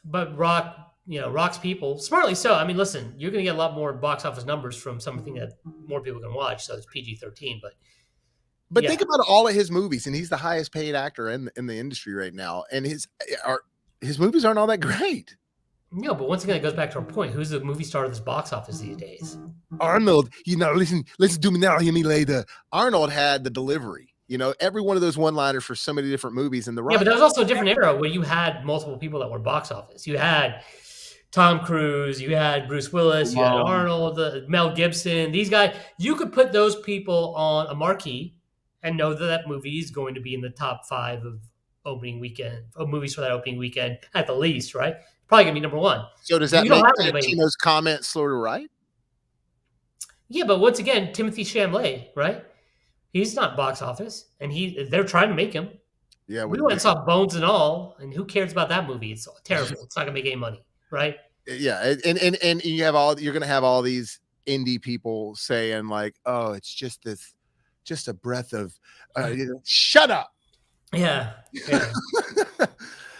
But Rock, Rock's people, smartly so. I mean, listen, you're going to get a lot more box office numbers from something that more people can watch. So it's PG-13, but think about all of his movies, and he's the highest paid actor in the industry right now, and his movies aren't all that great. No, but once again, it goes back to our point. Who's the movie star of this box office these days? Arnold, listen to me now, hear me later. Arnold had the delivery. Every one of those one-liners for so many different movies. And The Rock. Yeah, but there was also a different era where you had multiple people that were box office. You had Tom Cruise, you had Bruce Willis, you had Arnold, Mel Gibson. These guys, you could put those people on a marquee and know that movie is going to be in the top 5 of opening weekend, of movies for that opening weekend at the least, right? Probably gonna be number 1. So does that make Tino's comments sort of right? Yeah, but once again, Timothy Chalamet, right? He's not box office, and they're trying to make him. Yeah, we went and saw Bones and All, and who cares about that movie? It's terrible. It's not gonna make any money, right? Yeah, and you're gonna have all these indie people saying like, "Oh, it's just a breath of." Shut up. Yeah.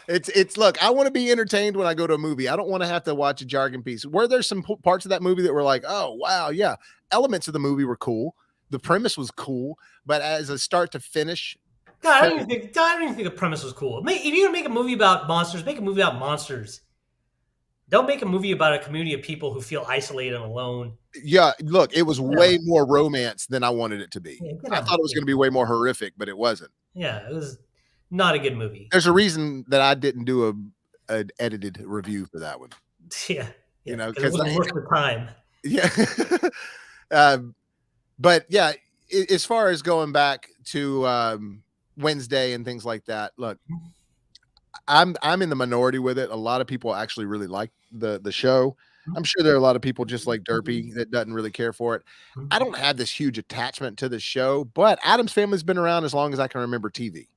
It's look, I want to be entertained when I go to a movie. I don't want to have to watch a jargon piece. Were there some parts of that movie that were like, oh wow, yeah, elements of the movie were cool, the premise was cool, but as a start to finish, God, I don't even think the premise was cool. If you're gonna make a movie about monsters, make a movie about monsters. Don't make a movie about a community of people who feel isolated and alone. Yeah, look, it was way more romance than I wanted it to be. I thought it was going to be way more horrific, but it wasn't. Yeah, it was not a good movie. There's a reason that I didn't do an edited review for that one. Yeah, because it wasn't worth the time. Yeah, but yeah, as far as going back to Wednesday and things like that, look, I'm in the minority with it. A lot of people actually really like the show. I'm sure there are a lot of people just like Derpy that doesn't really care for it. I don't have this huge attachment to the show, but Addams Family's been around as long as I can remember TV.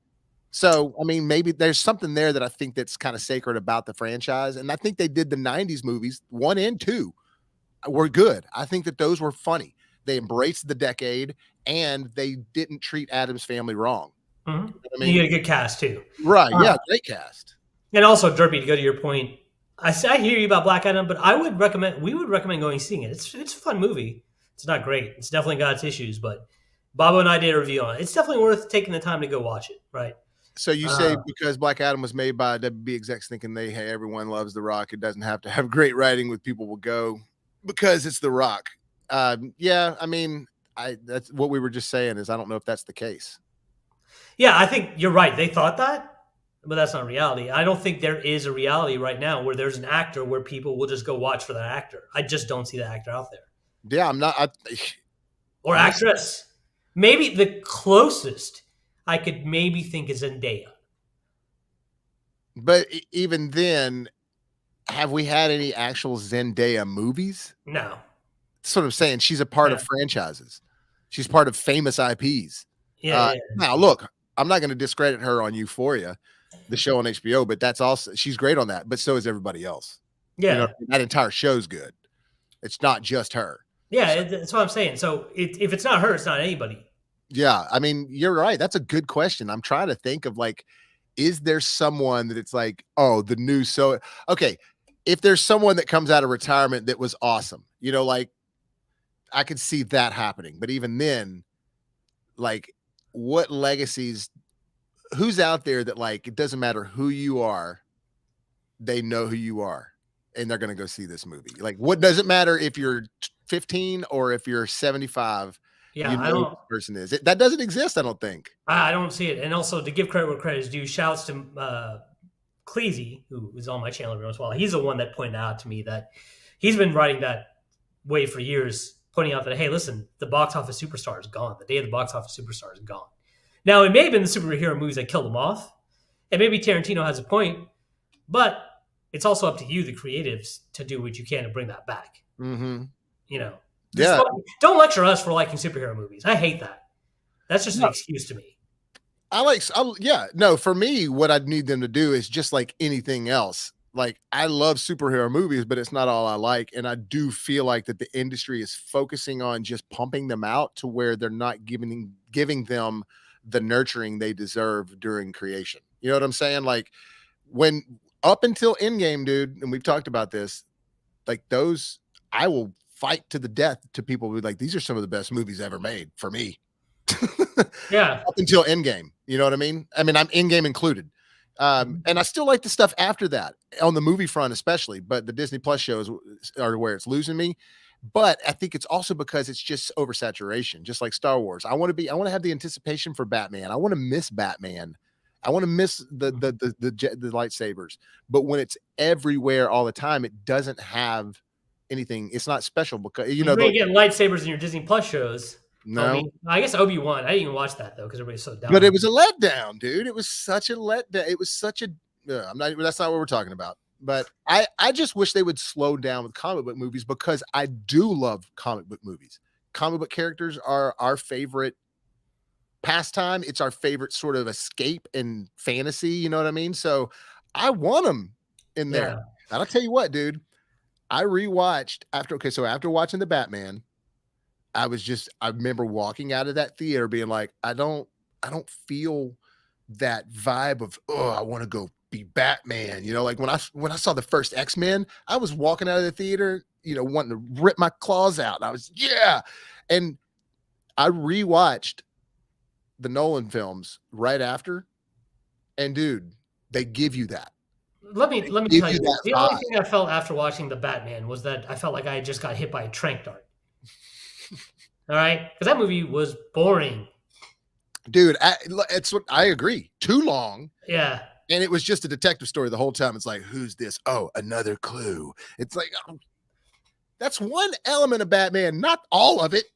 So, I mean, maybe there's something there that I think that's kind of sacred about the franchise. And I think they did the 90s movies, 1 and 2 were good. I think that those were funny. They embraced the decade and they didn't treat Addams Family wrong. Mm-hmm. I mean, you get a good cast too. Right. Yeah. Great cast. And also, Derpy, to go to your point, I hear you about Black Adam, but we would recommend going seeing it. It's a fun movie. It's not great. It's definitely got its issues, but Bobo and I did a review on it. It's definitely worth taking the time to go watch it. Right. So you say because Black Adam was made by WB execs thinking hey, everyone loves The Rock. It doesn't have to have great writing with people will go because it's The Rock. Yeah. I mean, that's what we were just saying is I don't know if that's the case. Yeah, I think you're right. They thought that, but that's not reality. I don't think there is a reality right now where there's an actor where people will just go watch for that actor. I just don't see that actor out there. Yeah, I'm not. Or actress. Maybe the closest I could maybe think is Zendaya. But even then, have we had any actual Zendaya movies? No. That's what I'm saying. She's a part of franchises. She's part of famous IPs. Yeah. Now, look, I'm not going to discredit her on Euphoria, the show on HBO, but that's also she's great on that. But so is everybody else. Yeah, that entire show's good. It's not just her. Yeah, that's what I'm saying. So if it's not her, it's not anybody. Yeah, I mean, you're right. That's a good question. I'm trying to think of like, is there someone that it's like, oh, the new okay. If there's someone that comes out of retirement that was awesome, like I could see that happening. But even then, like, what legacies? Who's out there that like it doesn't matter who you are, they know who you are and they're going to go see this movie. Like, what does it matter if you're 15 or if you're 75? Yeah, You know who this person is. That doesn't exist, I don't think. I don't see it. And also to give credit where credit is due, shouts to Cleasy, who is on my channel every once in a while. He's the one that pointed out to me that he's been writing that way for years, pointing out that, hey, listen, the box office superstar is gone. The day of the box office superstar is gone. Now, it may have been the superhero movies that killed them off, and maybe Tarantino has a point, but it's also up to you, the creatives, to do what you can to bring that back. Mm-hmm. You know, Yeah. don't lecture us for liking superhero movies. I hate that. That's just an excuse to me. Yeah, no, for me, what I'd need them to do is just like anything else. Like, I love superhero movies, but it's not all I like. And I do feel like that the industry is focusing on just pumping them out to where they're not giving them the nurturing they deserve during creation. You know what I'm saying? Like, when up until Endgame, dude, and we've talked about this, like those, I will fight to the death to people who like, these are some of the best movies ever made for me. Yeah. Up until Endgame, you know what I mean? I'm Endgame included. And I still like the stuff after that on the movie front, especially, but the Disney Plus shows are where it's losing me. But I think it's also because it's just oversaturation, just like Star Wars. I want to have the anticipation for Batman. I want to miss Batman. I want to miss the lightsabers. But when it's everywhere all the time, it doesn't have anything. It's not special because you ain't getting lightsabers in your Disney Plus shows. No, I guess Obi-Wan. I didn't even watch that though because everybody's so dumb. But it was a letdown, dude. It was such a letdown. It was such a. That's not what we're talking about. But I just wish they would slow down with comic book movies because I do love comic book movies. Comic book characters are our favorite pastime. It's our favorite sort of escape and fantasy. You know what I mean? So I want them in there. Yeah. And I'll tell you what, dude. I rewatched after watching the Batman. I remember walking out of that theater being like, I don't feel that vibe of, oh, I want to go be Batman. You know, like when I saw the first X-Men, I was walking out of the theater, you know, wanting to rip my claws out. And I was, yeah. And I rewatched the Nolan films right after. And dude, they give you that. Let me tell you, the only thing I felt after watching the Batman was that I felt like I just got hit by a tranq dart. All right, because that movie was boring, dude. It's what I agree. Too long. Yeah, and it was just a detective story the whole time. It's like, who's this? Oh, another clue. It's like, that's one element of Batman, not all of it.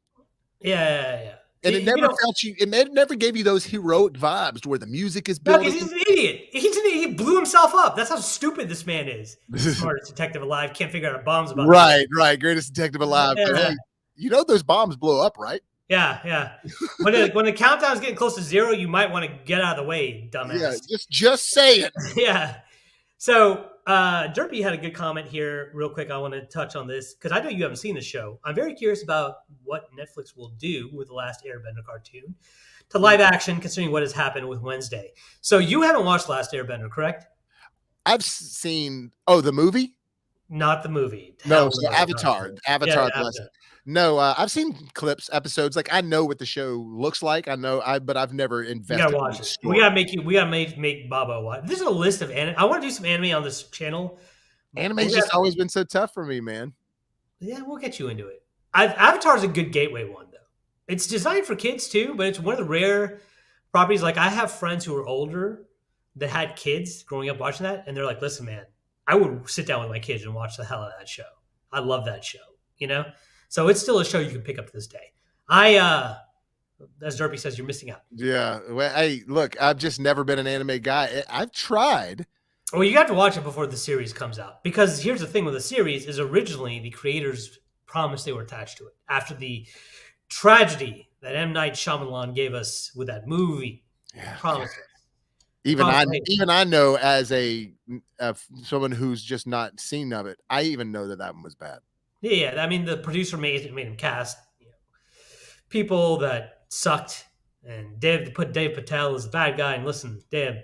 Yeah. And it never felt you. It never gave you those heroic vibes to where the music is built. He's an idiot. He blew himself up. That's how stupid this man is. Smartest detective alive. Can't figure out a bomb's about. Right. Greatest detective alive. Yeah. But hey, you know those bombs blow up, right? Yeah. When the countdown's getting close to 0, you might want to get out of the way, dumbass. Yeah, just say it. Yeah. So Derpy had a good comment here. Real quick, I want to touch on this because I know you haven't seen the show. I'm very curious about what Netflix will do with the Last Airbender cartoon to live action, considering what has happened with Wednesday. So you haven't watched Last Airbender, correct? I've seen. Oh, the movie? Not the movie. No, so Avatar. Yeah, No, I've seen episodes. Like I know what the show looks like. But I've never invested. You gotta watch it. We gotta make Babo watch. This is a list of anime. I want to do some anime on this channel. Anime's just always been so tough for me, man. Yeah, we'll get you into it. Avatar is a good gateway one, though. It's designed for kids too, but it's one of the rare properties. Like I have friends who are older that had kids growing up watching that, and they're like, "Listen, man, I would sit down with my kids and watch the hell out of that show. I love that show." You know. So it's still a show you can pick up to this day. As Derpy says, you're missing out. Yeah. Well, hey, look, I've just never been an anime guy. I've tried. Well, you got to watch it before the series comes out. Because here's the thing with the series is originally the creators promised they were attached to it. After the tragedy that M. Night Shyamalan gave us with that movie. Yeah. Promised us. Even I know as someone who's just not seen of it, I even know that one was bad. Yeah. I mean, the producer made him cast people that sucked, and put Dave Patel as the bad guy. And listen, Dave,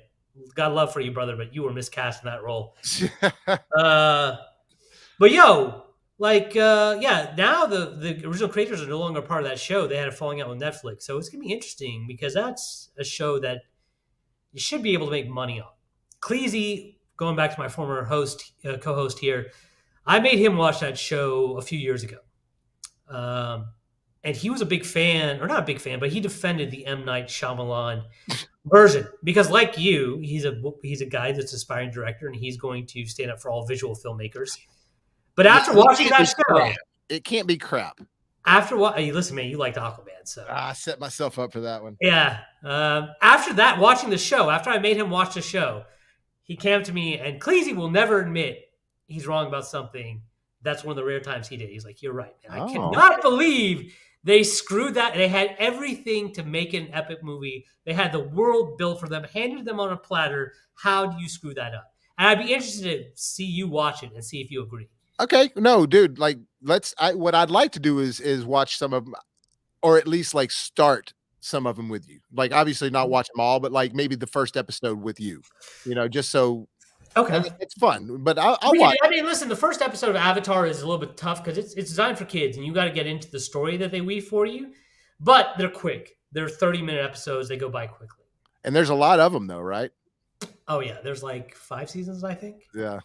got love for you, brother, but you were miscast in that role. But now the original creators are no longer part of that show. They had a falling out with Netflix, so it's gonna be interesting because that's a show that you should be able to make money on. Cleasy going back to my former co-host here, I made him watch that show a few years ago. And he was a big fan, or not a big fan, but he defended the M. Night Shyamalan version because, like you, he's a guy that's an aspiring director, and he's going to stand up for all visual filmmakers. But after watching that show, it can't be crap. After what, hey, listen, man, you liked Aquaman, so I set myself up for that one. Yeah. After that, watching the show, after I made him watch the show, he came to me, and Cleasy will never admit he's wrong about something. That's one of the rare times he did. He's like, "You're right, man. I cannot believe they screwed that. They had everything to make it an epic movie. They had the world built for them, handed them on a platter. How do you screw that up?" And I'd be interested to see you watch it and see if you agree. Okay, no, dude. Like, what I'd like to do is watch some of them, or at least like start some of them with you. Like, obviously not watch them all, but like maybe the first episode with you. Just so. Okay, it's fun, but I'll watch. I mean, listen, the first episode of Avatar is a little bit tough because it's designed for kids, and you got to get into the story that they weave for you. But they're quick. They're 30-minute episodes. They go by quickly. And there's a lot of them, though, right? Oh yeah, there's like 5 seasons, I think. Yeah.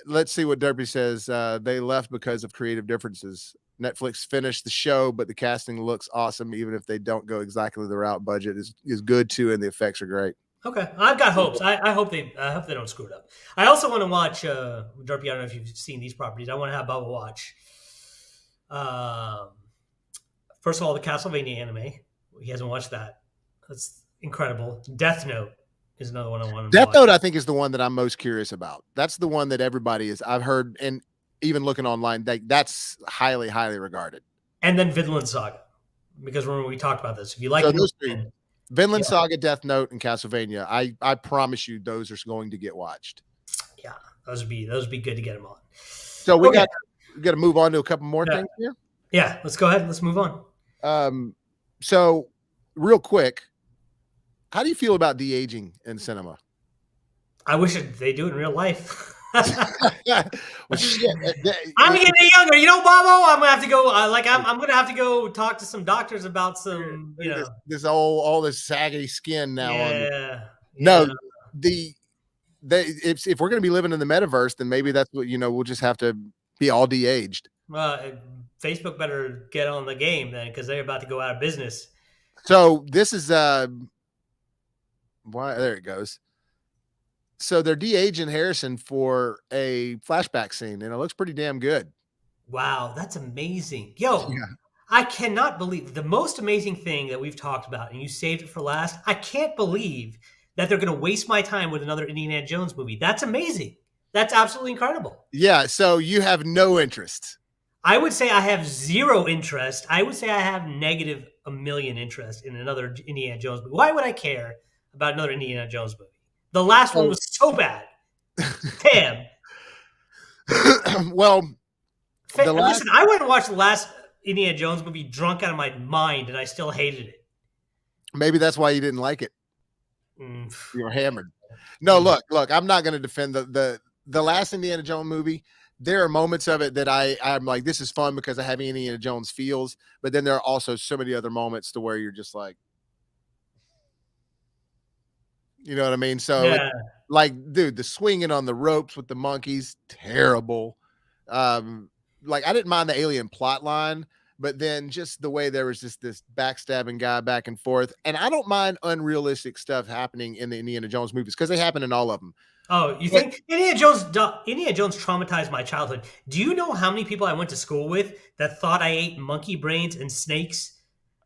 Let's see what Derby says. They left because of creative differences. Netflix finished the show, but the casting looks awesome, even if they don't go exactly the route. Budget is good too, and the effects are great. Okay, I've got hopes. I hope they don't screw it up. I also want to watch Derpy. I don't know if you've seen these properties. I want to have Bubba watch. First of all, the Castlevania anime. He hasn't watched that. That's incredible. Death Note is another one I want to watch. Death Note, I think, is the one that I'm most curious about. That's the one that everybody is. I've heard, and even looking online, that's highly, highly regarded. And then Vinland Saga, because remember we talked about this. If you like those three. Vinland Saga, Death Note, and Castlevania. I promise you, those are going to get watched. Yeah, those would be good to get them on. So we got to move on to a couple more things here. Yeah, let's go ahead. Let's move on. So real quick, how do you feel about de-aging in cinema? I wish they do it in real life. Well, shit. I'm getting younger, Bobo. I'm gonna have to go. I'm gonna have to go talk to some doctors about some, this all this saggy skin now. Yeah. No, if we're gonna be living in the metaverse, then maybe that's what we'll just have to be all de-aged. Facebook better get on the game then, because they're about to go out of business. So this is why there it goes. So they're de-aging Harrison for a flashback scene, and it looks pretty damn good. Wow, that's amazing. Yo, I cannot believe the most amazing thing that we've talked about, and you saved it for last. I can't believe that they're going to waste my time with another Indiana Jones movie. That's amazing. That's absolutely incredible. Yeah, so you have no interest. I would say I have zero interest. I would say I have negative $1 million interest in another Indiana Jones movie. Why would I care about another Indiana Jones movie? The last one was so bad. Damn. Well, listen, I went and watched the last Indiana Jones movie drunk out of my mind, and I still hated it. Maybe that's why you didn't like it. You were hammered. No, look, I'm not going to defend the last Indiana Jones movie. There are moments of it that I'm like, this is fun because I have Indiana Jones feels, but then there are also so many other moments to where you're just like, you know what I mean? So dude, the swinging on the ropes with the monkeys, terrible. Like I didn't mind the alien plot line, but then just the way there was just this backstabbing guy back and forth. And I don't mind unrealistic stuff happening in the Indiana Jones movies because they happen in all of them. Oh, you think Indiana Jones traumatized my childhood? Do you know how many people I went to school with that thought I ate monkey brains and snakes?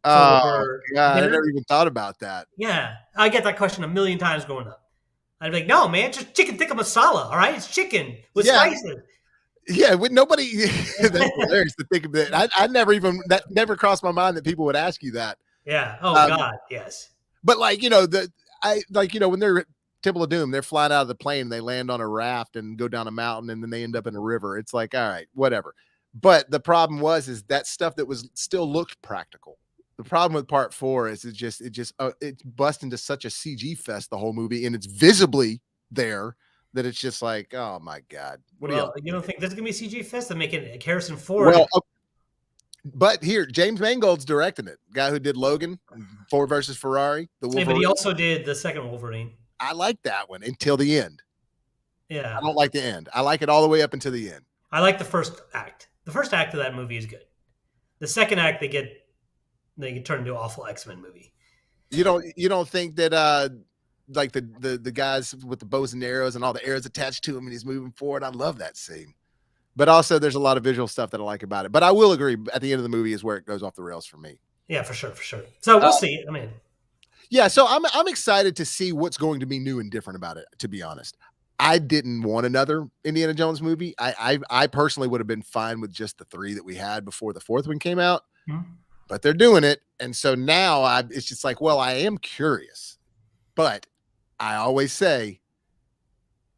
Oh, God, I never even thought about that. Yeah, I get that question a million times growing up. I'd be like, no, man, it's just chicken tikka masala, all right? It's chicken with spices. Yeah, with nobody. That's hilarious to think of that. I that never crossed my mind that people would ask you that. Yeah. Oh, God, yes. But when they're Temple of Doom, they're flying out of the plane, they land on a raft and go down a mountain, and then they end up in a river. It's like, all right, whatever. But the problem is that stuff that was still looked practical. The problem with part 4 is it busts into such a CG fest, the whole movie, and it's visibly there that it's just like, oh my God. You don't think there's going to be a CG fest? They're making Harrison Ford. Well, but here, James Mangold's directing it. Guy who did Logan, Ford versus Ferrari. But he also did the second Wolverine. I like that one until the end. Yeah. I don't like the end. I like it all the way up until the end. I like the first act. The first act of that movie is good. The second act, they get turned into an awful X-Men movie. You don't think that like the guys with the bows and arrows and all the arrows attached to him and he's moving forward. I love that scene. But also there's a lot of visual stuff that I like about it. But I will agree at the end of the movie is where it goes off the rails for me. Yeah, for sure. So we'll see. I mean, yeah, so I'm excited to see what's going to be new and different about it, to be honest. I didn't want another Indiana Jones movie. I personally would have been fine with just the 3 that we had before the 4th one came out. But they're doing it. And so now it's just like, well, I am curious. But I always say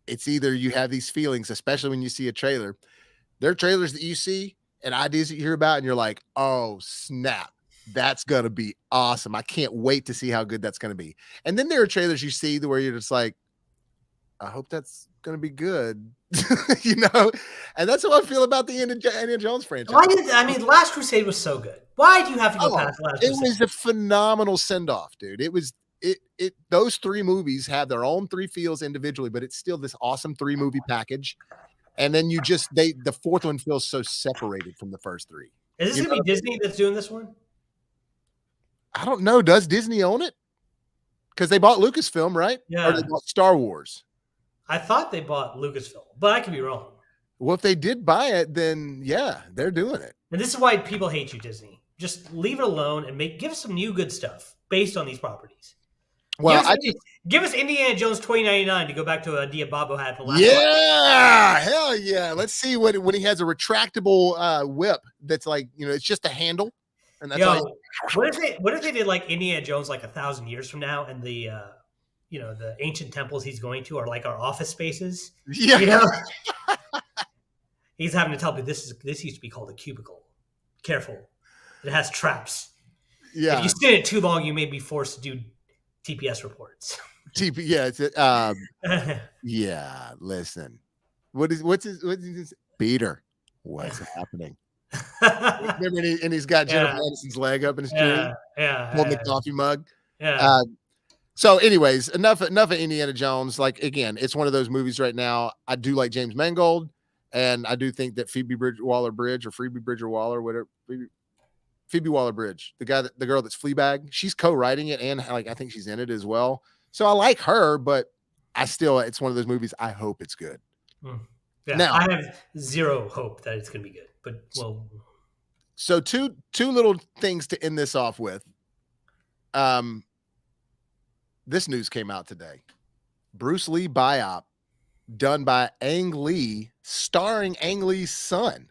it's either you have these feelings, especially when you see a trailer. There are trailers that you see and ideas that you hear about, and you're like, oh, snap. That's going to be awesome. I can't wait to see how good that's going to be. And then there are trailers you see where you're just like, I hope that's going to be good, you know? And that's how I feel about the Indiana Jones franchise. Last Crusade was so good. Why do you have to go past Last Crusade? It was a phenomenal send-off, dude. It was those 3 movies have their own 3 feels individually, but it's still this awesome 3-movie package. And then the 4th one feels so separated from the first 3. Is this going to be Disney that's doing this one? I don't know. Does Disney own it? Because they bought Lucasfilm, right? Yeah. Or they bought Star Wars. I thought they bought Lucasfilm, but I could be wrong. Well, if they did buy it, then yeah, they're doing it. And this is why people hate you, Disney. Just leave it alone and give us some new good stuff based on these properties. Well, give us Indiana Jones 2099 to go back to a Dia Bobo had for last. Yeah, hell yeah. Let's see when he has a retractable whip that's like, it's just a handle. And that's what if they did like Indiana Jones like 1,000 years from now, and the the ancient temples he's going to are like our office spaces. Yeah. He's having to tell me this used to be called a cubicle. Careful. It has traps. Yeah. If you stay in it too long, you may be forced to do TPS reports. Yeah, listen. What's his Peter? What's happening? Remember, and he's got Jennifer Aniston's leg up in his tree. Yeah. Holding the coffee mug. Yeah. So anyways, enough of Indiana Jones. Like, again, it's one of those movies right now. I do like James Mangold, and I do think that Phoebe Waller-Bridge, whatever, Phoebe Waller-Bridge, the girl that's Fleabag, she's co-writing it, and I think she's in it as well. So I like her, but it's one of those movies. I hope it's good. Yeah, now, I have zero hope that it's going to be good, but So two little things to end this off with. This news came out today. Bruce Lee biop done by Ang Lee, starring Ang Lee's son.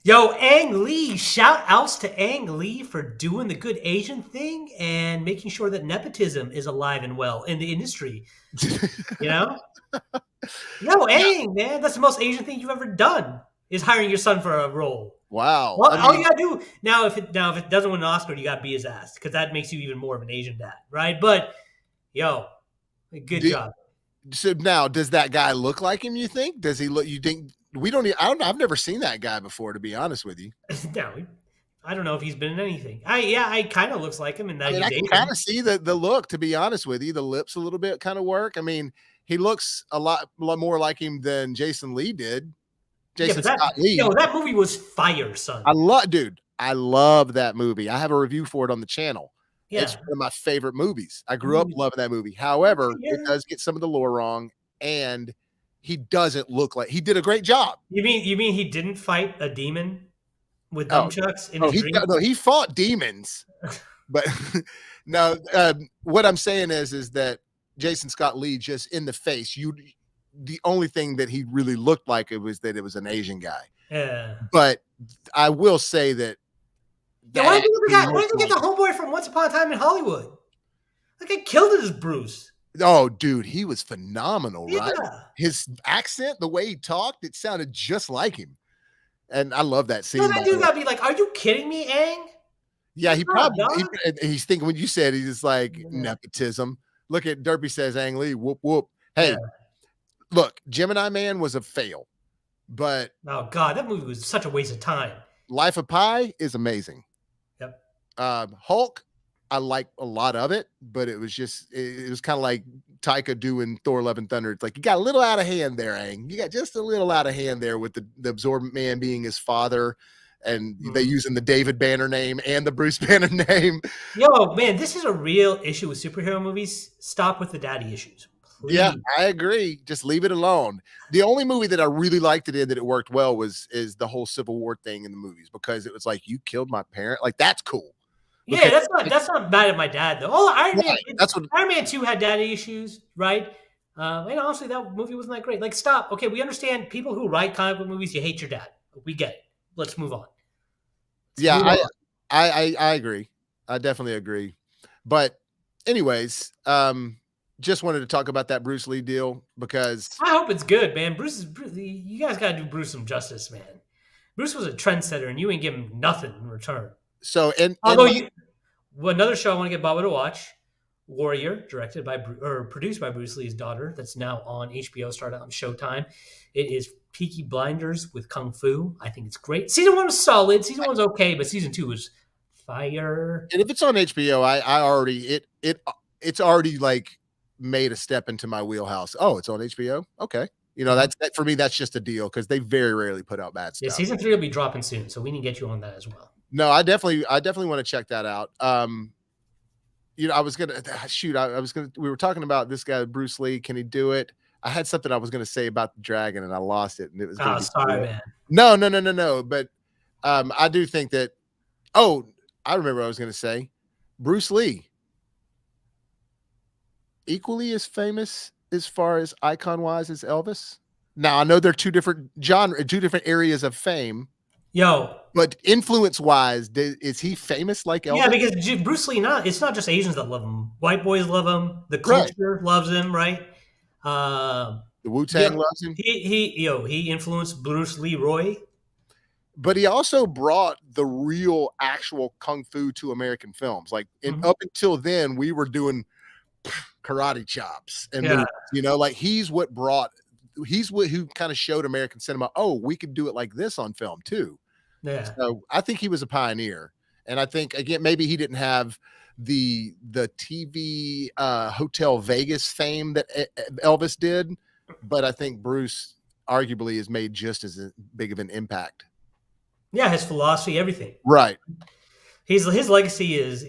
Yo, Ang Lee, shout outs to Ang Lee for doing the good Asian thing and making sure that nepotism is alive and well in the industry. Yo, Ang, man, that's the most Asian thing you've ever done, is hiring your son for a role. Wow. Well, all you gotta do now, if it doesn't win an Oscar, you gotta be his ass, because that makes you even more of an Asian dad, right? But good job. So now, does that guy look like him? You think? Does he look? You think? We don't. I've never seen that guy before, to be honest with you. No, I don't know if he's been in anything. I kind of looks like him in that. I can kind of see the look, to be honest with you. The lips a little bit kind of work. I mean, he looks a lot more like him than Jason Lee did. Scott Lee. That movie was fire, son. I love that movie. I have a review for it on the channel. Yeah. It's one of my favorite movies. I grew up loving that movie. However, it does get some of the lore wrong, and he doesn't look like he did a great job. You mean he didn't fight a demon with nunchucks in his dreams? No, he fought demons. But no, what I'm saying is that Jason Scott Lee, just in the face, the only thing that he really looked like it was an Asian guy. Yeah. But I will say that. Why do you get the homeboy from Once Upon a Time in Hollywood? Like, I killed it as Bruce. Oh, dude, he was phenomenal, right? Yeah. His accent, the way he talked, it sounded just like him. And I love that scene. That dude gotta be like, are you kidding me, Ang? Yeah, he's thinking when you said he's like nepotism. Look at Derpy says Ang Lee, whoop, whoop. Hey, look, Gemini Man was a fail, but oh God, that movie was such a waste of time. Life of Pi is amazing. Yep. Hulk, I like a lot of it, but it was just it was kind of like Taika doing Thor: Love and Thunder. It's like you got a little out of hand there, Aang. You got just a little out of hand there with the absorbent man being his father, and they Mhm. using the David Banner name and the Bruce Banner name. Yo, man, this is a real issue with superhero movies. Stop with the daddy issues, Yeah, please. I agree. Just leave it alone. The only movie that I really liked it in that it worked well is the whole Civil War thing in the movies because it was like you killed my parent. Like that's cool. Yeah, Because that's not bad at my dad though. Oh, right, that's what Iron Man 2 had daddy issues, right? And honestly, that movie wasn't that great. Like, stop. Okay, we understand people who write comic book movies. You hate your dad. We get it. Let's move on. Let's yeah, move on. I agree. I definitely agree. But anyways, just wanted to talk about that Bruce Lee deal because I hope it's good, man. You guys got to do Bruce some justice, man. Bruce was a trendsetter, and you ain't give him nothing in return. so and Although my, you, well, another show I want to get Bubba to watch, Warrior, directed by or produced by Bruce Lee's daughter, that's now on HBO, started on Showtime. It is Peaky Blinders with Kung Fu. I think it's great. Season 1 was solid. Season 1's okay, but season 2 was fire. and if it's on HBO, I already it's already like made a step into my wheelhouse. Oh, it's on HBO. Okay. You know, Mhm. that's that for me, that's just a deal because they very rarely put out bad Yeah, stuff. season 3 will be dropping soon, so we need to get you on that as well. No, I definitely want to check that out. You know, I was gonna shoot. I was gonna. We were talking about this guy, Bruce Lee. Can he do it? I had something I was gonna say about the dragon, and I lost it, and it was gonna Oh, be sorry, man. no, no, no, no, no. But I do think that. Oh, I remember what I was gonna say. Bruce Lee, equally as famous as far as icon wise as Elvis. Now I know they're two different two different areas of fame, Yo, but influence wise, is he famous like yeah, Elvis? because Bruce Lee, it's not just Asians that love him. White boys love him. The Right. culture loves him, right? The Wu Yeah, Tang loves him. he influenced Bruce Leroy. But he also brought the real actual kung fu to American films. Like Mhm. up until then, we were doing karate chops and Yeah, movies, you know, like he's what who kind of showed American cinema, oh, we could do it like this on film too. yeah, So I think he was a pioneer. And I think again, maybe he didn't have the TV Hotel Vegas fame that Elvis did, but I think Bruce arguably has made just as big of an impact. yeah. His philosophy, everything. Right. His legacy is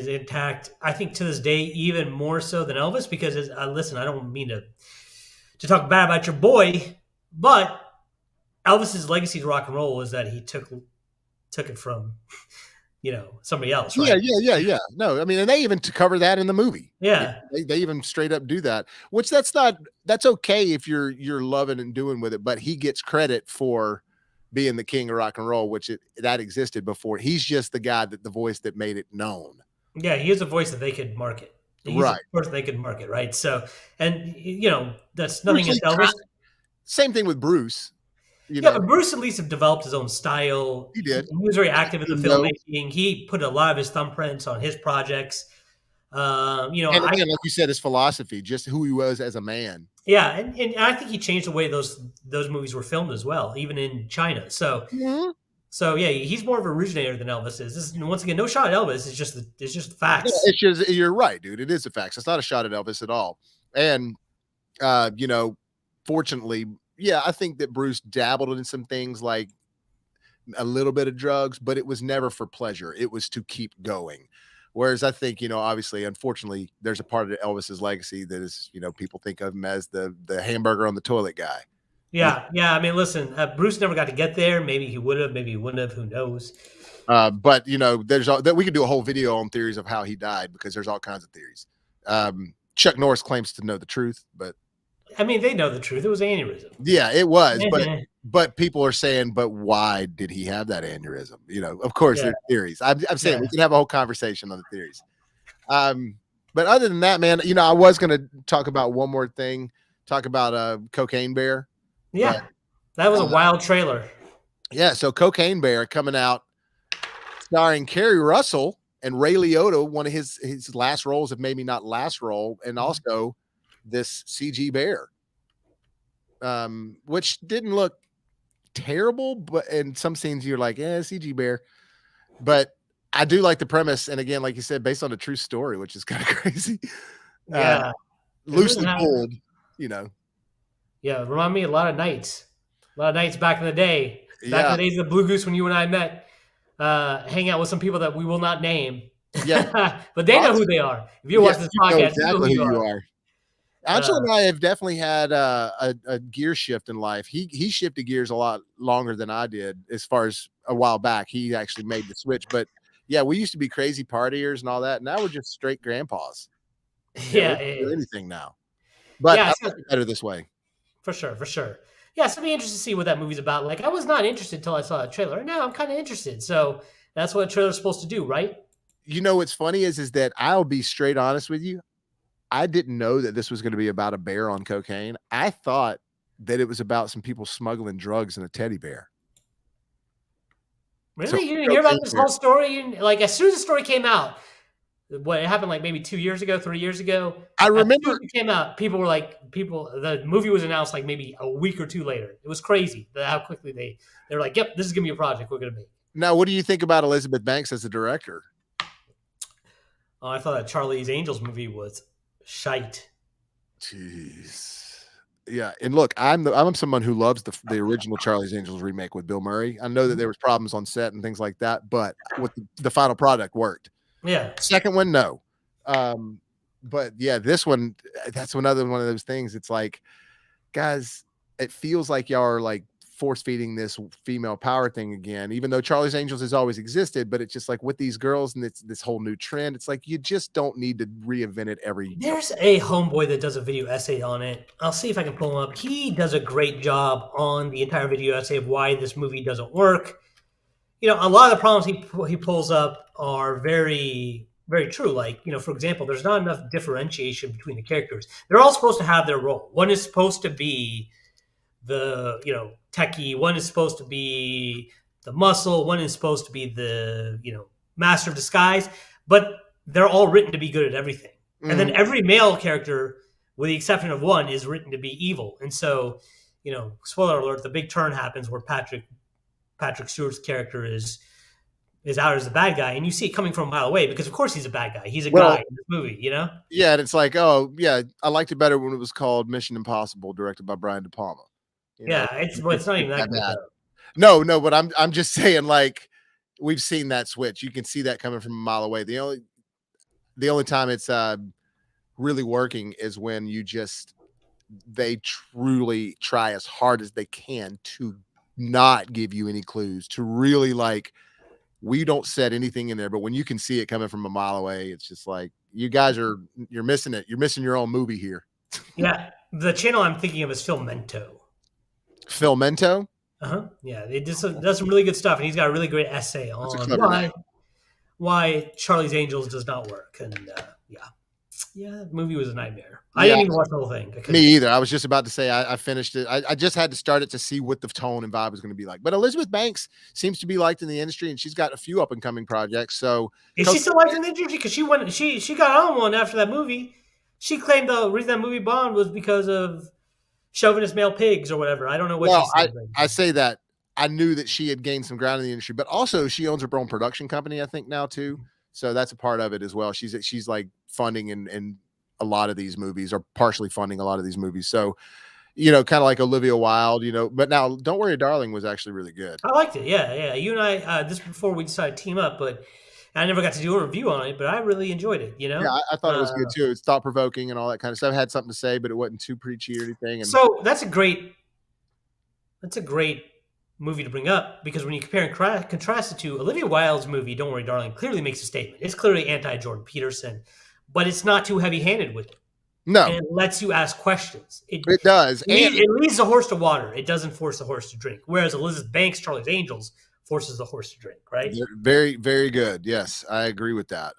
intact. I think to this day, even more so than Elvis. Because listen, I don't mean to talk bad about your boy, but Elvis's legacy to rock and roll is that he took it from somebody else, Yeah, right? yeah, yeah, yeah. No, I mean, and they even cover that in the movie. Yeah, They even straight up do that, which that's okay if you're loving and doing with it, but he gets credit for being the king of rock and roll, which that existed before. He's just the guy that the voice that made it known. yeah. He is a voice that they could market. He's a Right. person they could market, right? So, and that's nothing Bruce against Lee, Elvis. same thing with Bruce, you Yeah, know, but Bruce at least have developed his own style. he He did. was very active in the Even though, filmmaking. He put a lot of his thumbprints on his projects. and again, like you said, his philosophy, just who he was as a man. Yeah, and I think he changed the way those movies were filmed as well, even in China. Mhm. So yeah, he's more of an originator than Elvis is. This is, once again, no shot at Elvis. It's just No, facts. it's just you're right, dude. It is a fact. It's not a shot at Elvis at all. And you know, fortunately, yeah, I think that Bruce dabbled in some things like a little bit of drugs, but it was never for pleasure. It was to keep going. Whereas I think, you know, obviously, unfortunately, there's a part of Elvis's legacy that is, you know, people think of him as the hamburger on the toilet guy. You Yeah, yeah. I mean, listen, Bruce never got to get there. Maybe he would have. Maybe he wouldn't have. Who knows? but you know, there's that we could do a whole video on theories of how he died because there's all kinds of theories. Chuck Norris claims to know the truth, but I mean, they know the truth. It was aneurysm. yeah, it was, yeah, but people are saying, but why did he have that aneurysm? You know, of course, there's theories. I'm saying yeah, we can have a whole conversation on the theories. Um, but other than that, man, you know, I was going to talk about one more thing, talk about Cocaine Bear, but yeah. That was a wild trailer. yeah, so Cocaine Bear coming out, starring Kerry Russell and Ray Liotta, one of his last roles, if maybe not last role, and also this CG bear, which didn't look terrible, but in some scenes you're like, CG bear. But I do like the premise, and again, like you said, based on a true story, which is kind of crazy. Uh, Yeah, it really loosely happened. pulled, you know. Yeah, remind me a lot of nights. A lot of nights back in the day. Back in Yeah, the days of the Blue Goose when you and I met, hang out with some people that we will not name. yeah. But they know who Honestly, they are. If you yeah, watch this you know podcast, you know who exactly who you you are. are. Angelo Uh, and I have definitely had a gear shift in life. He shifted gears a lot longer than I did, as far as a while back. He actually made the switch, but yeah, we used to be crazy partiers and all that. Now we're just straight grandpas. You know, we yeah, can do yeah, anything now. But yeah. I So like it better this way. for sure, for sure. Yeah, so it'll be interesting to see what that movie's about. Like, I was not interested until I saw a trailer. And now I'm kind of interested. So that's what a trailer's supposed to do, right? You know what's funny is that I'll be straight honest with you. I didn't know that this was going to be about a bear on cocaine. I thought that it was about some people smuggling drugs and a teddy bear. So Really? You didn't hear about cocaine this bear. whole story? Like, as soon as the story came out, what it happened like maybe 2 years ago, 3 years ago. I As soon as remember. it came out, people were like, the movie was announced like maybe a week or two later. It was crazy how quickly they were like, yep, this is gonna be a project we're gonna make. Now, what do you think about Elizabeth Banks as a director? Oh, I thought that Charlie's Angels movie was shite. Jeez. Yeah, and look, I'm someone who loves the original Charlie's Angels remake with Bill Murray. I know that Mhm. there was problems on set and things like that, but with the final product worked. Yeah. Second one, no. Um, but yeah, this one, that's another one of those things. It's like, guys, it feels like y'all are like force feeding this female power thing again, even though Charlie's Angels has always existed. But it's just like with these girls and it's this whole new trend. It's like you just don't need to reinvent it every. There's a homeboy that does a video essay on it. I'll see if I can pull him up. He does a great job on the entire video essay of why this movie doesn't work. A lot of the problems he pulls up are very very true. Like, for example, there's not enough differentiation between the characters. They're all supposed to have their role. One is supposed to be the techie. One is supposed to be the muscle. One is supposed to be the master of disguise. But they're all written to be good at everything. And then Mhm. every male character, with the exception of one, is written to be evil. And so, spoiler alert: the big turn happens where Patrick Stewart's character is out as the bad guy, and you see it coming from a mile away because, of course, he's a bad guy. He's a guy Well, in this movie. yeah, and it's like, oh yeah, I liked it better when it was called Mission Impossible, directed by Brian De Palma. You know, Yeah, it's not even that that good bad. though. No, no, but I'm just saying, like, we've seen that switch. You can see that coming from a mile away. The only time it's really working is when they truly try as hard as they can to not give you any clues, to really like we don't set anything in there, but when you can see it coming from a mile away, it's just like you're missing it. You're missing your own movie here. Yeah, the channel I'm thinking of is Filmento. Filmento, Yeah, they does some really good stuff, and he's got a really great essay that's a on clever name. why Charlie's Angels does not work. And yeah, the movie was a nightmare. I Yeah, didn't even watch the whole thing. I me couldn't. either. I was just about to say I finished it. I just had to start it to see what the tone and vibe was going to be like. But Elizabeth Banks seems to be liked in the industry, and she's got a few up and coming projects. So, Is she still like in the industry? Because she got on one after that movie. She claimed the reason that movie bombed was because of chauvinist male pigs or whatever. I don't know what she well, said. I say that I knew that she had gained some ground in the industry, but also she owns her own production company, I think now too. So that's a part of it as well. She's like funding and a lot of these movies, or partially funding a lot of these movies. So, kind of like Olivia Wilde, but now Don't Worry Darling was actually really good. I liked it. Yeah, yeah. You and I this before we decided to team up, but I never got to do a review on it. But I really enjoyed it. Yeah, I thought it was good Uh, too. It's thought provoking and all that kind of stuff. It had something to say, but it wasn't too preachy or anything. And so that's a great movie to bring up because when you compare and contrast it to Olivia Wilde's movie, Don't Worry, Darling, clearly makes a statement. It's clearly anti Jordan Peterson, but it's not too heavy handed with it. And no, it lets you ask questions. It it does. And it leads the horse to water. It doesn't force the horse to drink. Whereas Elizabeth Banks, Charlie's Angels, forces the horse to drink, right? very, very good. Yes, I agree with that.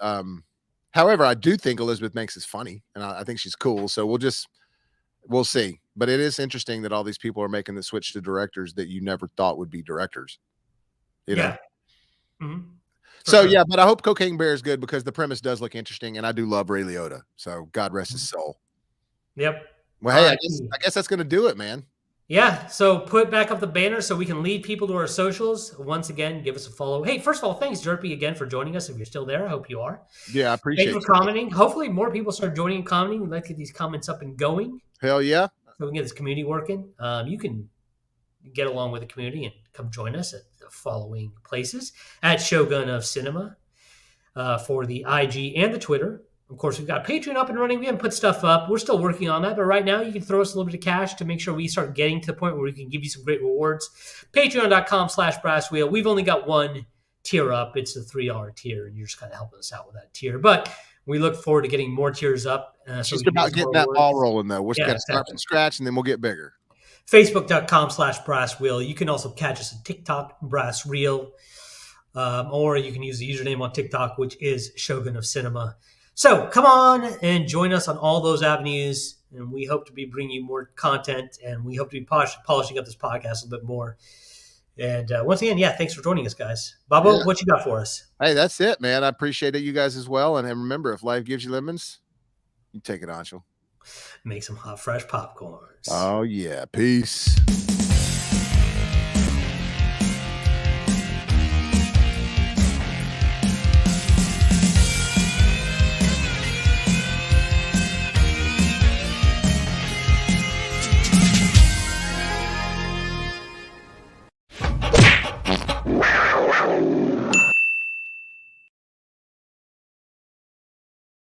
However, I do think Elizabeth Banks is funny, and I think she's cool. So we'll see. But it is interesting that all these people are making the switch to directors that you never thought would be directors. You know. Yeah. Hmm. For So sure. yeah, but I hope Cocaine Bear is good because the premise does look interesting, and I do love Ray Liotta. So God rest his soul. Yep. Well, hey, I guess R.I.P. I guess that's gonna do it, man. Yeah, so put back up the banner so we can lead people to our socials. Once again, give us a follow. Hey, first of all, thanks, Jerpy, again for joining us. If you're still there, I hope you are. Yeah, I Thanks appreciate for you, man. commenting. Hopefully, more people start joining and commenting. We'd like to get these comments up and going Hell yeah. so we can get this community working. You can get along with the community and come join us at the following places at Shogun of Cinema for the IG and the Twitter. Of course, we've got Patreon up and running. We haven't put stuff up. We're still working on that. But right now, you can throw us a little bit of cash to make sure we start getting to the point where we can give you some great rewards. Patreon.com/BrassReel. We've only got one tier up. It's the $3 tier, and you're just kind of helping us out with that tier. But we look forward to getting more tiers up. It's So just about getting that ball rolling, though. We're Yeah, going to start exactly. from scratch, and then we'll get bigger. Facebook.com/BrassReel. You can also catch us on TikTok, BrassReel, or you can use the username on TikTok, which is Shogun of Cinema. So come on and join us on all those avenues, and we hope to be bringing you more content, and we hope to be polishing up this podcast a little bit more. And once again, yeah, thanks for joining us, guys. Babo, what you got for us? Hey, that's it, man. I appreciate it, you guys as well. And remember, if life gives you lemons, you take it, Anshul. Make some hot, fresh popcorns. Oh, yeah. Peace.